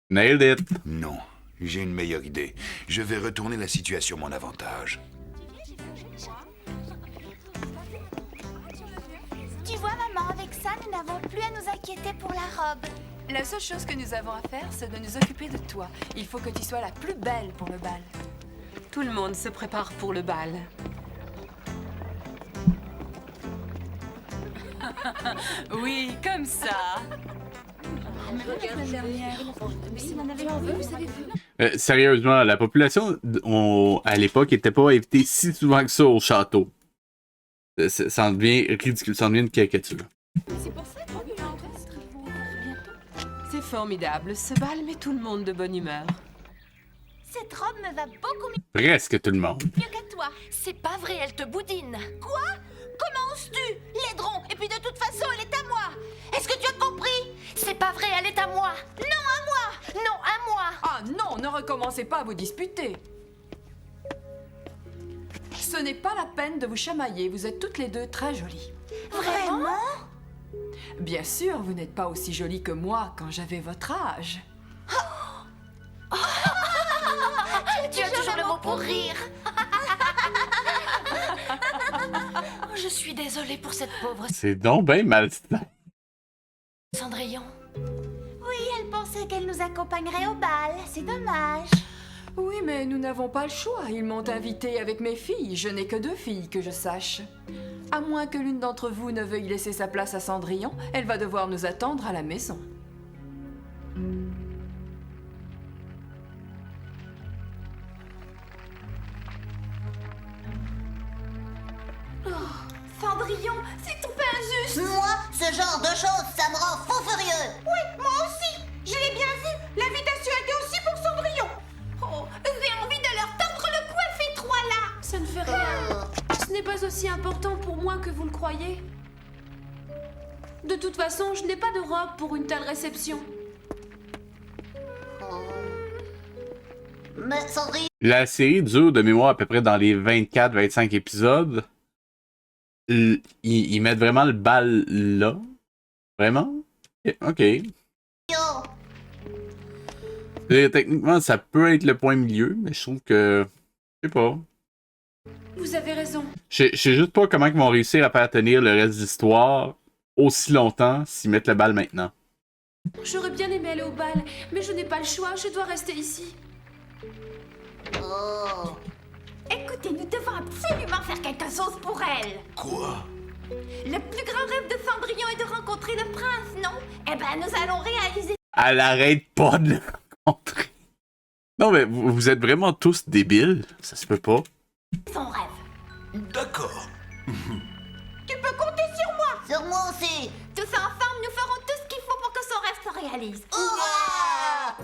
Nailed it. Non, j'ai une meilleure idée. Je vais retourner la situation à mon avantage. Tu vois, maman, avec ça, nous n'avons plus à nous inquiéter pour la robe. La seule chose que nous avons à faire, c'est de nous occuper de toi. Il faut que tu sois la plus belle pour le bal. Tout le monde se prépare pour le bal. Oui, comme ça. Sérieusement, la population à l'époque n'était pas invitée si souvent que ça au château. Ça en devient ridicule, ça en devient une caricature. C'est formidable. Ce bal met tout le monde de bonne humeur. Cette robe me va beaucoup Presque tout le monde. mieux qu'à toi. C'est pas vrai, elle te boudine. Quoi? Comment oses-tu? Laidron! Et puis de toute façon, elle est à moi! Est-ce que tu as compris? C'est pas vrai, elle est à moi. Non, à moi! Non, à moi! Ah non, ne recommencez pas à vous disputer. Ce n'est pas la peine de vous chamailler, vous êtes toutes les deux très jolies. Vraiment? Bien sûr, vous n'êtes pas aussi jolies que moi quand j'avais votre âge. Tu as toujours le mot pour rire! Je suis désolée pour cette pauvre C'est donc ben malsain. Cendrillon. Oui, elle pensait qu'elle nous accompagnerait au bal. C'est dommage. Oui, mais nous n'avons pas le choix. Ils m'ont invité avec mes filles. Je n'ai que 2 filles, que je sache. À moins que l'une d'entre vous ne veuille laisser sa place à Cendrillon, elle va devoir nous attendre à la maison. Cendrillon, c'est tout pas injuste! Moi, ce genre de choses, ça me rend fou furieux! Oui, moi aussi! Je l'ai bien vu! L'invitation était aussi pour Cendrillon! Oh, j'ai envie de leur tendre le cou à ces trois-là! Ça ne fait rien. Ce n'est pas aussi important pour moi que vous le croyez. De toute façon, je n'ai pas de robe pour une telle réception. Mais Cendrillon... La série dure de mémoire à peu près dans les 24-25 épisodes. Ils mettent vraiment le bal là? Vraiment? Ok. Techniquement, ça peut être le point milieu, mais je trouve que... Je sais pas. Vous avez raison. Je sais juste pas comment ils vont réussir à faire tenir le reste de l'histoire aussi longtemps s'ils mettent le bal maintenant. J'aurais bien aimé aller au bal, mais je n'ai pas le choix, je dois rester ici. Oh. Écoutez, nous devons absolument faire quelque chose pour elle. Quoi? Le plus grand rêve de Cendrillon est de rencontrer le prince, non? Eh ben, nous allons réaliser... Elle arrête pas de le rencontrer. Non, mais vous êtes vraiment tous débiles. Ça se peut pas. son rêve. D'accord. Tu peux compter sur moi. Sur moi aussi. Tous ensemble, nous ferons tout ce qu'il faut pour que son rêve se réalise. Hurrah!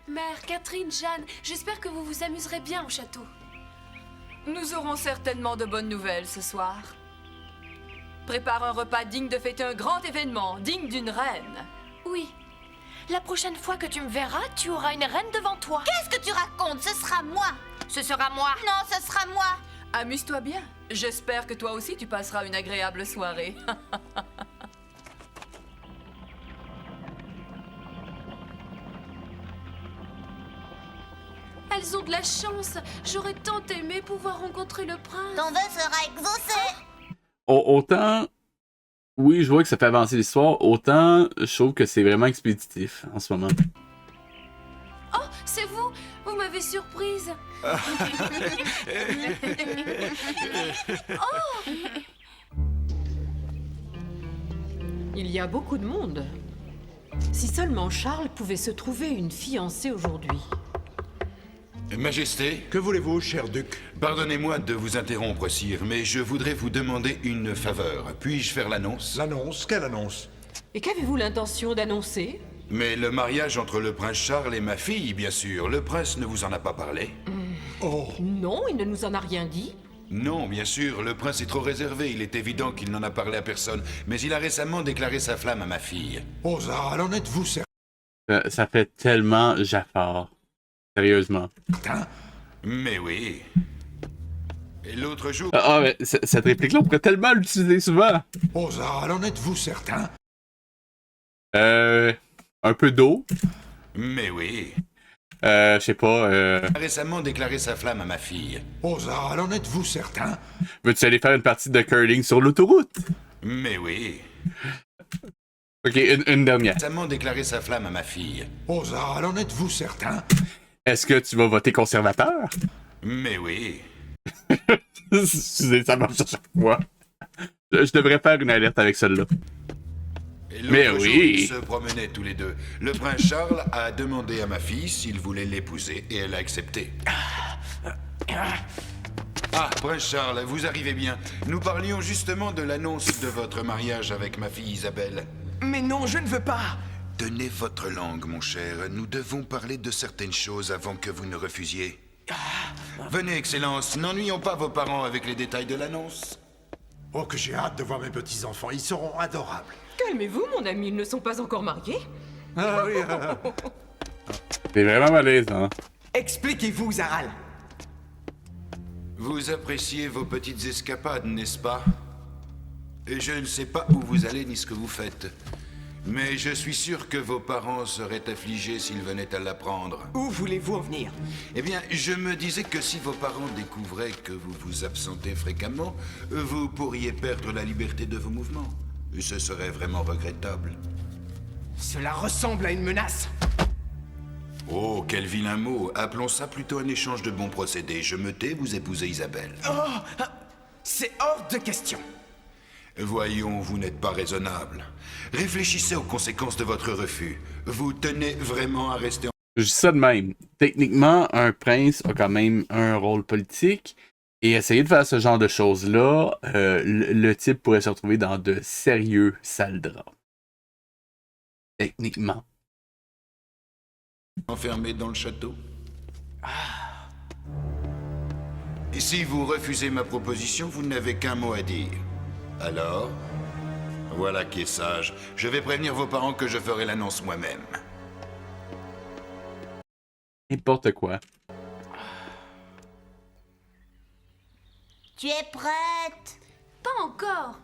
Mère, Catherine, Jeanne, j'espère que vous vous amuserez bien au château. Nous aurons certainement de bonnes nouvelles ce soir. Prépare un repas digne de fêter un grand événement, digne d'une reine. Oui. La prochaine fois que tu me verras, tu auras une reine devant toi. Qu'est-ce que tu racontes? Ce sera moi. Ce sera moi. Non, ce sera moi. Amuse-toi bien. J'espère que toi aussi tu passeras une agréable soirée. Elles ont de la chance. J'aurais tant aimé pouvoir rencontrer le prince. Ton vœu sera exaucé. Autant, oui, je vois que ça fait avancer l'histoire, autant je trouve que c'est vraiment expéditif en ce moment. Oh, c'est vous. Vous m'avez surprise. Oh! Il y a beaucoup de monde. Si seulement Charles pouvait se trouver une fiancée aujourd'hui. Majesté, Que voulez-vous, cher duc? pardonnez-moi de vous interrompre, sire, mais je voudrais vous demander une faveur. Puis-je faire l'annonce? L'annonce? Quelle annonce? Et qu'avez-vous l'intention d'annoncer? Mais le mariage entre le prince Charles et ma fille, bien sûr. Le prince ne vous en a pas parlé? Oh, Non, il ne nous en a rien dit. Non, bien sûr, le prince est trop réservé. Il est évident qu'il n'en a parlé à personne. Mais il a récemment déclaré sa flamme à ma fille. Ozar, en êtes-vous certain? Ça fait tellement Jafar. Sérieusement. Mais oui. Et l'autre jour... Mais cette réplique-là, on pourrait tellement l'utiliser souvent. Ozar, en êtes-vous certain? Un peu d'eau. Mais oui. Je sais pas. Il a récemment déclaré sa flamme à ma fille. Ozar, en êtes-vous certain? Veux-tu aller faire une partie de curling sur l'autoroute? Mais oui. Ok, une dernière. Récemment déclaré sa flamme à ma fille. Ozar, en êtes-vous certain? Est-ce que tu vas voter conservateur? Mais oui. Ça marche à chaque fois. Je devrais faire une alerte avec celle-là. Et l'autre Mais jour, oui. ils se promenaient tous les deux. Le prince Charles a demandé à ma fille s'il voulait l'épouser et elle a accepté. Ah, prince Charles, vous arrivez bien. Nous parlions justement de l'annonce de votre mariage avec ma fille Isabelle. Mais non, je ne veux pas. Tenez votre langue, mon cher. Nous devons parler de certaines choses avant que vous ne refusiez. Venez, Excellence, n'ennuyons pas vos parents avec les détails de l'annonce. Oh, que j'ai hâte de voir mes petits-enfants. Ils seront adorables. Calmez-vous, mon ami, ils ne sont pas encore mariés. Ah oui, C'est vraiment malaisant. Expliquez-vous, Zaral. Vous appréciez vos petites escapades, n'est-ce pas? Et je ne sais pas où vous allez ni ce que vous faites. Mais je suis sûr que vos parents seraient affligés s'ils venaient à l'apprendre. Où voulez-vous en venir? Eh bien, je me disais que si vos parents découvraient que vous vous absentez fréquemment, vous pourriez perdre la liberté de vos mouvements. Et ce serait vraiment regrettable. Cela ressemble à une menace. Oh, quel vilain mot. Appelons ça plutôt un échange de bons procédés. Je me tais, vous épousez Isabelle. Oh, c'est hors de question. Voyons, vous n'êtes pas raisonnable. Réfléchissez aux conséquences de votre refus. Vous tenez vraiment à rester en... Je dis ça de même. Techniquement, un prince a quand même un rôle politique. Et essayer de faire ce genre de choses-là, le type pourrait se retrouver dans de sérieux sales draps. Techniquement. Enfermé dans le château. Et si vous refusez ma proposition, vous n'avez qu'un mot à dire. Alors, Voilà qui est sage. Je vais prévenir vos parents que je ferai l'annonce moi-même. N'importe quoi. Tu es prête? Pas encore.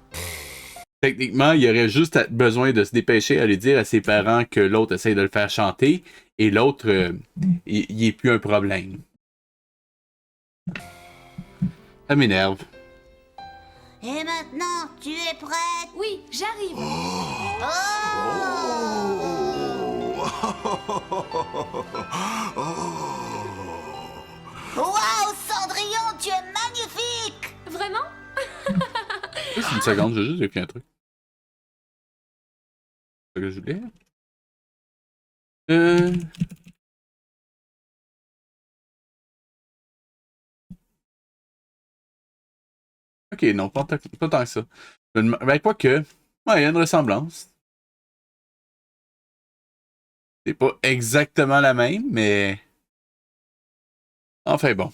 Techniquement, il aurait juste besoin de se dépêcher à lui dire à ses parents que l'autre essaye de le faire chanter et l'autre, il est plus un problème. Ça m'énerve. Et maintenant, tu es prête? Oui, j'arrive. Waouh, Cendrillon, tu es magnifique! Vraiment? Juste une seconde, j'ai juste écrit un truc. C'est ce que je voulais. Ok, non, pas tant que ça. Ben, quoi que. Ouais, il y a une ressemblance. C'est pas exactement la même, mais. Enfin bon.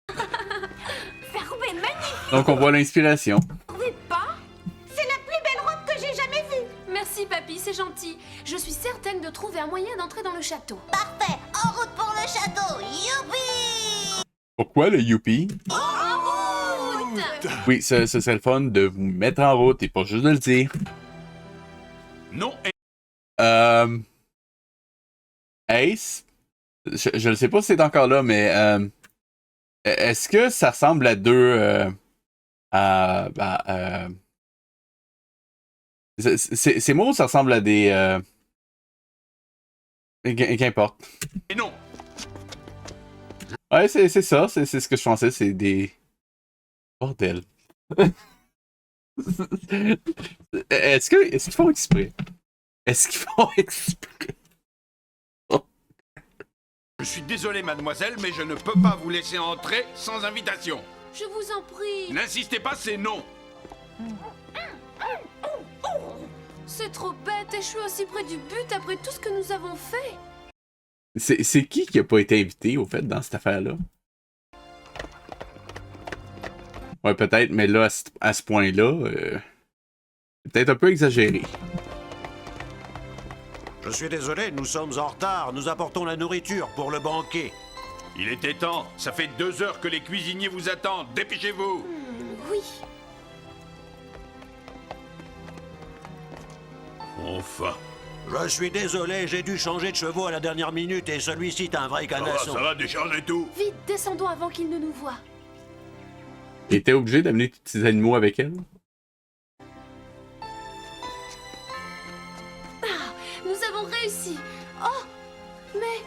Sa robe est magnifique! Donc on voit l'inspiration. Trouvez pas? C'est la plus belle robe que j'ai jamais vue! Merci, papy, c'est gentil. Je suis certaine de trouver un moyen d'entrer dans le château. Parfait! En route pour le château! Youpi! Pourquoi le youpi? En route! Oui, ce serait le fun de vous mettre en route et pas juste de le dire. Non. Ace, je ne sais pas si c'est encore là, mais est-ce que ça ressemble à deux... ces mots, ça ressemble à des... Qu'importe. Et non. Ouais, c'est ça, c'est ce que je pensais, c'est des... Bordel. Est-ce qu'ils font exprès? Est-ce qu'ils font exprès? Je suis désolé, mademoiselle, mais je ne peux pas vous laisser entrer sans invitation. Je vous en prie. N'insistez pas, c'est non. C'est trop bête et je suis aussi près du but après tout ce que nous avons fait. C'est qui a pas été invité, au fait, dans cette affaire-là? Ouais, peut-être, mais là, à ce point-là, c'est peut-être un peu exagéré. Je suis désolé, nous sommes en retard. Nous apportons la nourriture pour le banquet. Il était temps. Ça fait 2 heures que les cuisiniers vous attendent. Dépêchez-vous. Oui. Enfin. Je suis désolé, j'ai dû changer de chevaux à la dernière minute et celui-ci est un vrai canasson. Ça va, décharger tout. Vite, descendons avant qu'il ne nous voie. T'étais obligé d'amener tous tes animaux avec elle? Ah, nous avons réussi. Oh, mais...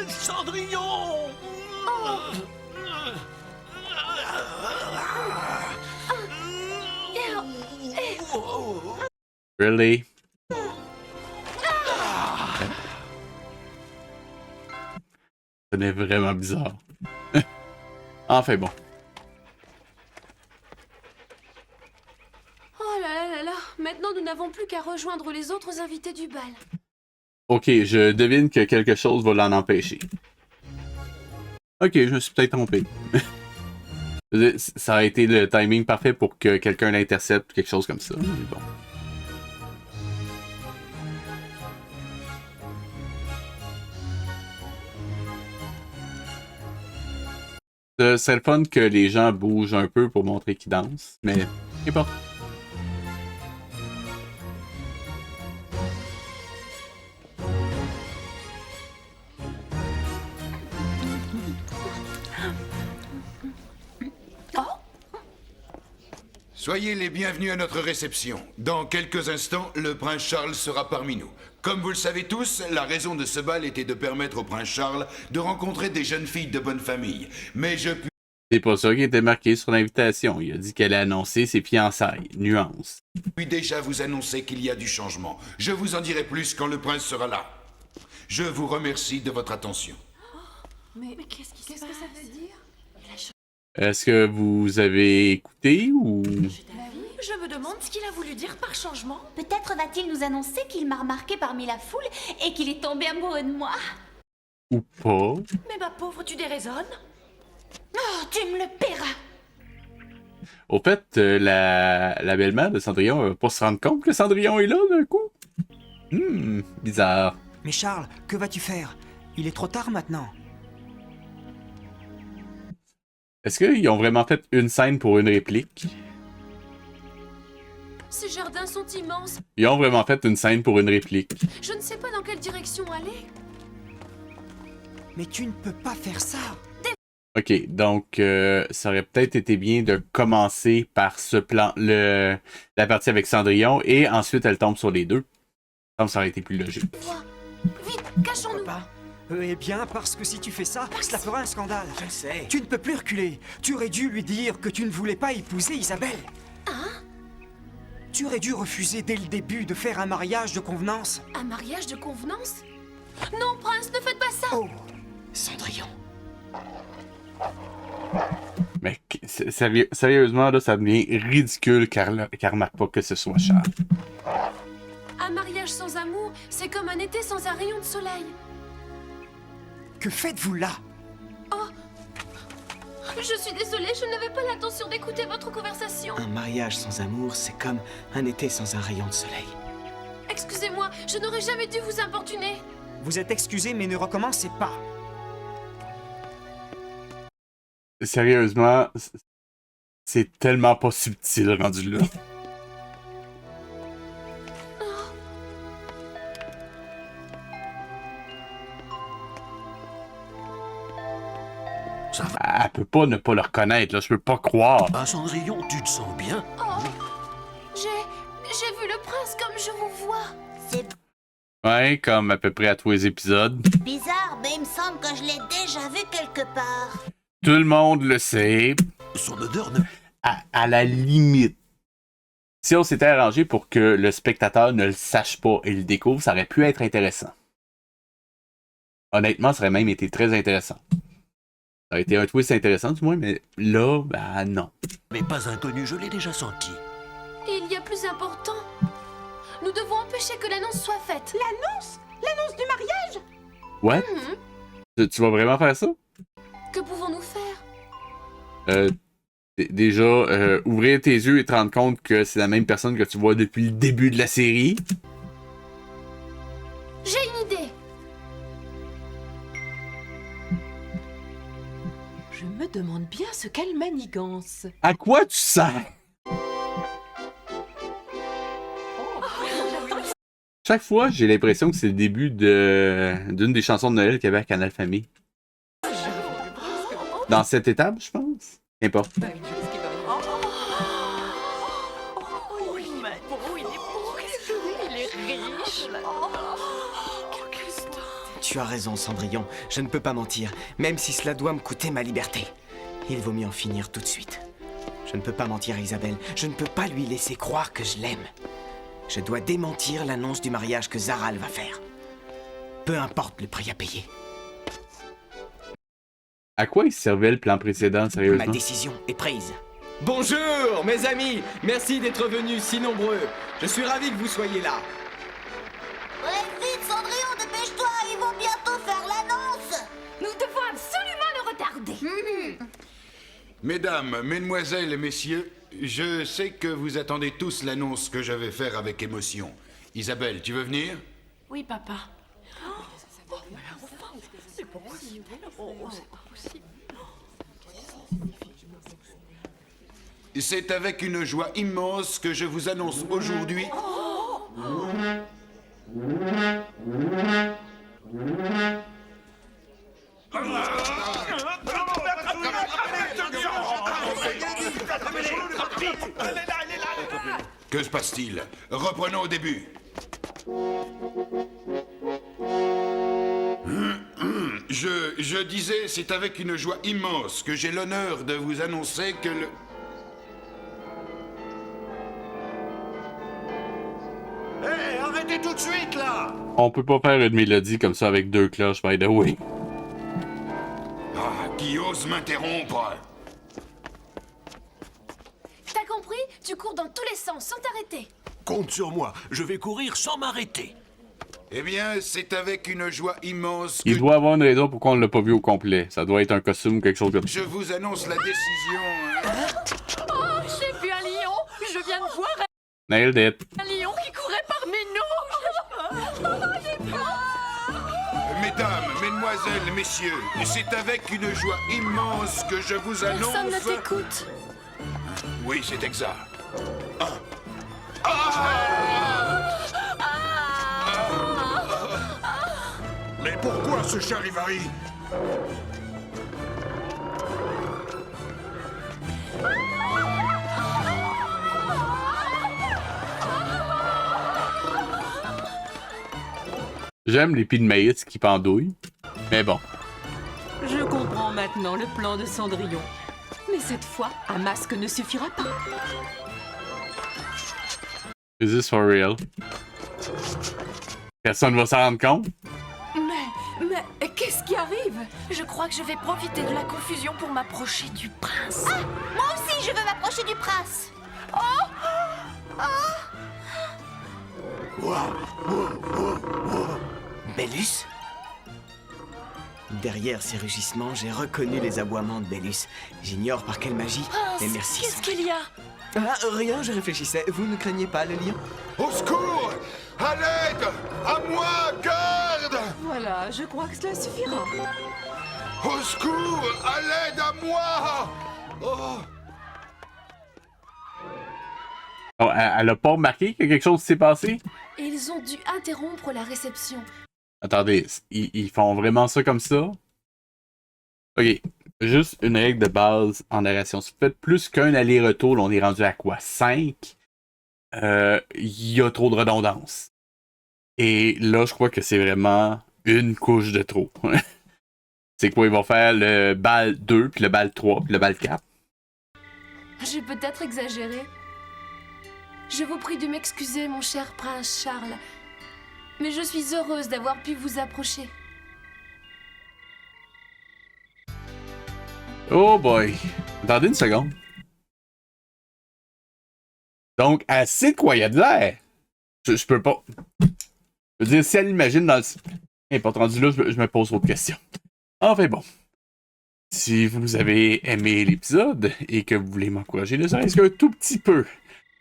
Cendrillon! Really? Ça n'est vraiment bizarre. Enfin bon. Oh là là là là. Maintenant, nous n'avons plus qu'à rejoindre les autres invités du bal. Ok, je devine que quelque chose va l'en empêcher. Ok, je me suis peut-être trompé. Ça a été le timing parfait pour que quelqu'un l'intercepte, quelque chose comme ça. Mais bon. C'est le fun que les gens bougent un peu pour montrer qu'ils dansent, mais n'importe. Soyez les bienvenus à notre réception. Dans quelques instants, le prince Charles sera parmi nous. Comme vous le savez tous, la raison de ce bal était de permettre au prince Charles de rencontrer des jeunes filles de bonne famille. Mais je puis... C'est pas ça qui était marqué sur l'invitation. Il a dit qu'elle allait annoncer ses fiançailles. Nuance. puis déjà vous annoncer qu'il y a du changement. Je vous en dirai plus quand le prince sera là. Je vous remercie de votre attention. Mais qu'est-ce que ça veut dire? Est-ce que vous avez écouté ou... Je me demande ce qu'il a voulu dire par changement. Peut-être va-t-il nous annoncer qu'il m'a remarqué parmi la foule et qu'il est tombé amoureux de moi. Ou pas. Mais ma pauvre, tu déraisonnes? Oh, tu me le paieras. Au fait, la belle-mère de Cendrillon va pas se rendre compte que Cendrillon est là d'un coup. Bizarre. Mais Charles, que vas-tu faire? Il est trop tard maintenant. Est-ce qu'ils ont vraiment fait une scène pour une réplique? Ces jardins sont immenses. Ils ont vraiment fait une scène pour une réplique. Je ne sais pas dans quelle direction aller. Mais tu ne peux pas faire ça. Ok, donc ça aurait peut-être été bien de commencer par ce plan, la partie avec Cendrillon, et ensuite elle tombe sur les deux. Donc ça aurait été plus logique. Vite, cachons-nous. Eh bien, parce que si tu fais ça, cela fera un scandale. Je le sais. Tu ne peux plus reculer. Tu aurais dû lui dire que tu ne voulais pas épouser Isabelle. Hein? Tu aurais dû refuser dès le début de faire un mariage de convenance. Un mariage de convenance? Non, prince, ne faites pas ça. Oh, Cendrillon. Mais sérieusement, là, ça devient ridicule qu'elle remarque pas que ce soit Charles. Un mariage sans amour, c'est comme un été sans un rayon de soleil. Que faites-vous là? Oh, je suis désolée, je n'avais pas l'intention d'écouter votre conversation. Un mariage sans amour, c'est comme un été sans un rayon de soleil. Excusez-moi, je n'aurais jamais dû vous importuner. Vous êtes excusé, mais ne recommencez pas. Sérieusement, c'est tellement pas subtil rendu là. Elle peut pas ne pas le reconnaître, là, je peux pas croire. Ah, Cendrillon, tu te sens bien? Oh, j'ai vu le prince comme je vous vois. C'est Ouais, comme à peu près à tous les épisodes. bizarre, mais il me semble que je l'ai déjà vu quelque part. Tout le monde le sait. Son odeur ne... À la limite, si on s'était arrangé pour que le spectateur ne le sache pas et le découvre, ça aurait pu être intéressant. Honnêtement, ça aurait même été très intéressant. Ça aurait été un twist intéressant du moins, mais là, ben non. Mais pas inconnu, je l'ai déjà senti. Il y a plus important. Nous devons empêcher que l'annonce soit faite. L'annonce? L'annonce du mariage? Ouais? Tu vas vraiment faire ça? Que pouvons-nous faire? Déjà, ouvrir tes yeux et te rendre compte que c'est la même personne que tu vois depuis le début de la série. J'ai une idée. Je me demande bien ce qu'elle manigance. À quoi tu sers? Chaque fois, j'ai l'impression que c'est le début d'une des chansons de Noël qu'il y avait à Canal Famille. Dans cette étape, je pense. N'importe. Tu as raison, Cendrillon. Je ne peux pas mentir, même si cela doit me coûter ma liberté. Il vaut mieux en finir tout de suite. Je ne peux pas mentir à Isabelle. Je ne peux pas lui laisser croire que je l'aime. Je dois démentir l'annonce du mariage que Zaral va faire. Peu importe le prix à payer. À quoi il servait le plan précédent, sérieusement? Ma décision est prise. Bonjour, mes amis. Merci d'être venus si nombreux. Je suis ravi que vous soyez là. Ouais, vite, Cendrillon, dépêche-toi, ils vont bientôt faire l'annonce. Nous devons absolument le retarder. Mesdames, mesdemoiselles et messieurs, je sais que vous attendez tous l'annonce que je vais faire avec émotion. Isabelle, tu veux venir? Oui, papa. C'est avec une joie immense que je vous annonce aujourd'hui... Que se passe-t-il? Reprenons au début. Je disais, c'est avec une joie immense que j'ai l'honneur de vous annoncer que le... Hé, arrêtez tout de suite, là! On peut pas faire une mélodie comme ça avec deux cloches, by the way. Ah, qui ose m'interrompre? T'as compris? Tu cours dans tous les sens sans t'arrêter. Compte sur moi, je vais courir sans m'arrêter. Eh bien, c'est avec une joie immense que Il doit avoir une raison pourquoi on l'a pas vu au complet. Ça doit être un costume ou quelque chose comme ça. je vous annonce la décision. Oh, j'ai vu un lion. Je viens de voir Nailed it. un lion qui courait parmi nous. J'ai peur. Mesdames, mesdemoiselles, messieurs, c'est avec une joie immense que je vous annonce... Personne ne t'écoute. Oui, c'est exact. Mais pourquoi ce charivari? J'aime les pieds de maïs qui pendouillent. Mais bon. Je comprends maintenant le plan de Cendrillon. Mais cette fois, un masque ne suffira pas. Is this for real? Personne va s'en rendre compte? Mais qu'est-ce qui arrive? Je crois que je vais profiter de la confusion pour m'approcher du prince. Ah, moi aussi, je veux m'approcher du prince. Bellus? Derrière ces rugissements, j'ai reconnu les aboiements de Bellus. J'ignore par quelle magie, mais merci. Qu'est-ce qu'il y a? Ah, rien, je réfléchissais. Vous ne craignez pas le lion? Au secours! À l'aide! À moi, garde! Voilà, je crois que cela suffira. Au secours! À l'aide, à moi! Oh! Oh, elle a pas remarqué que quelque chose s'est passé? Et ils ont dû interrompre la réception. Attendez, ils font vraiment ça comme ça? Ok, juste une règle de base en narration. Si vous faites plus qu'un aller-retour, là, on est rendu à quoi? 5? Il y a trop de redondance. Et là, je crois que c'est vraiment une couche de trop. C'est quoi? Ils vont faire le bal 2, puis le bal 3, puis le bal 4. J'ai peut-être exagéré. Je vous prie de m'excuser, mon cher prince Charles. Mais je suis heureuse d'avoir pu vous approcher. Oh boy! Attendez une seconde. Donc, elle sait de quoi il y a de l'air. Je peux pas. Je veux dire, si elle l'imagine dans le... Pas rendu là, je me pose autre question. Enfin bon. Si vous avez aimé l'épisode et que vous voulez m'encourager, ne serait-ce qu'un tout petit peu,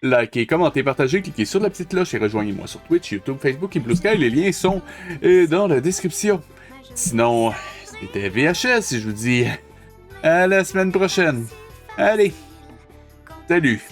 likez, commentez, partagez, cliquez sur la petite cloche et rejoignez-moi sur Twitch, YouTube, Facebook et Blue Sky. Les liens sont dans la description. Sinon, c'était VHS et je vous dis à la semaine prochaine. Allez, salut!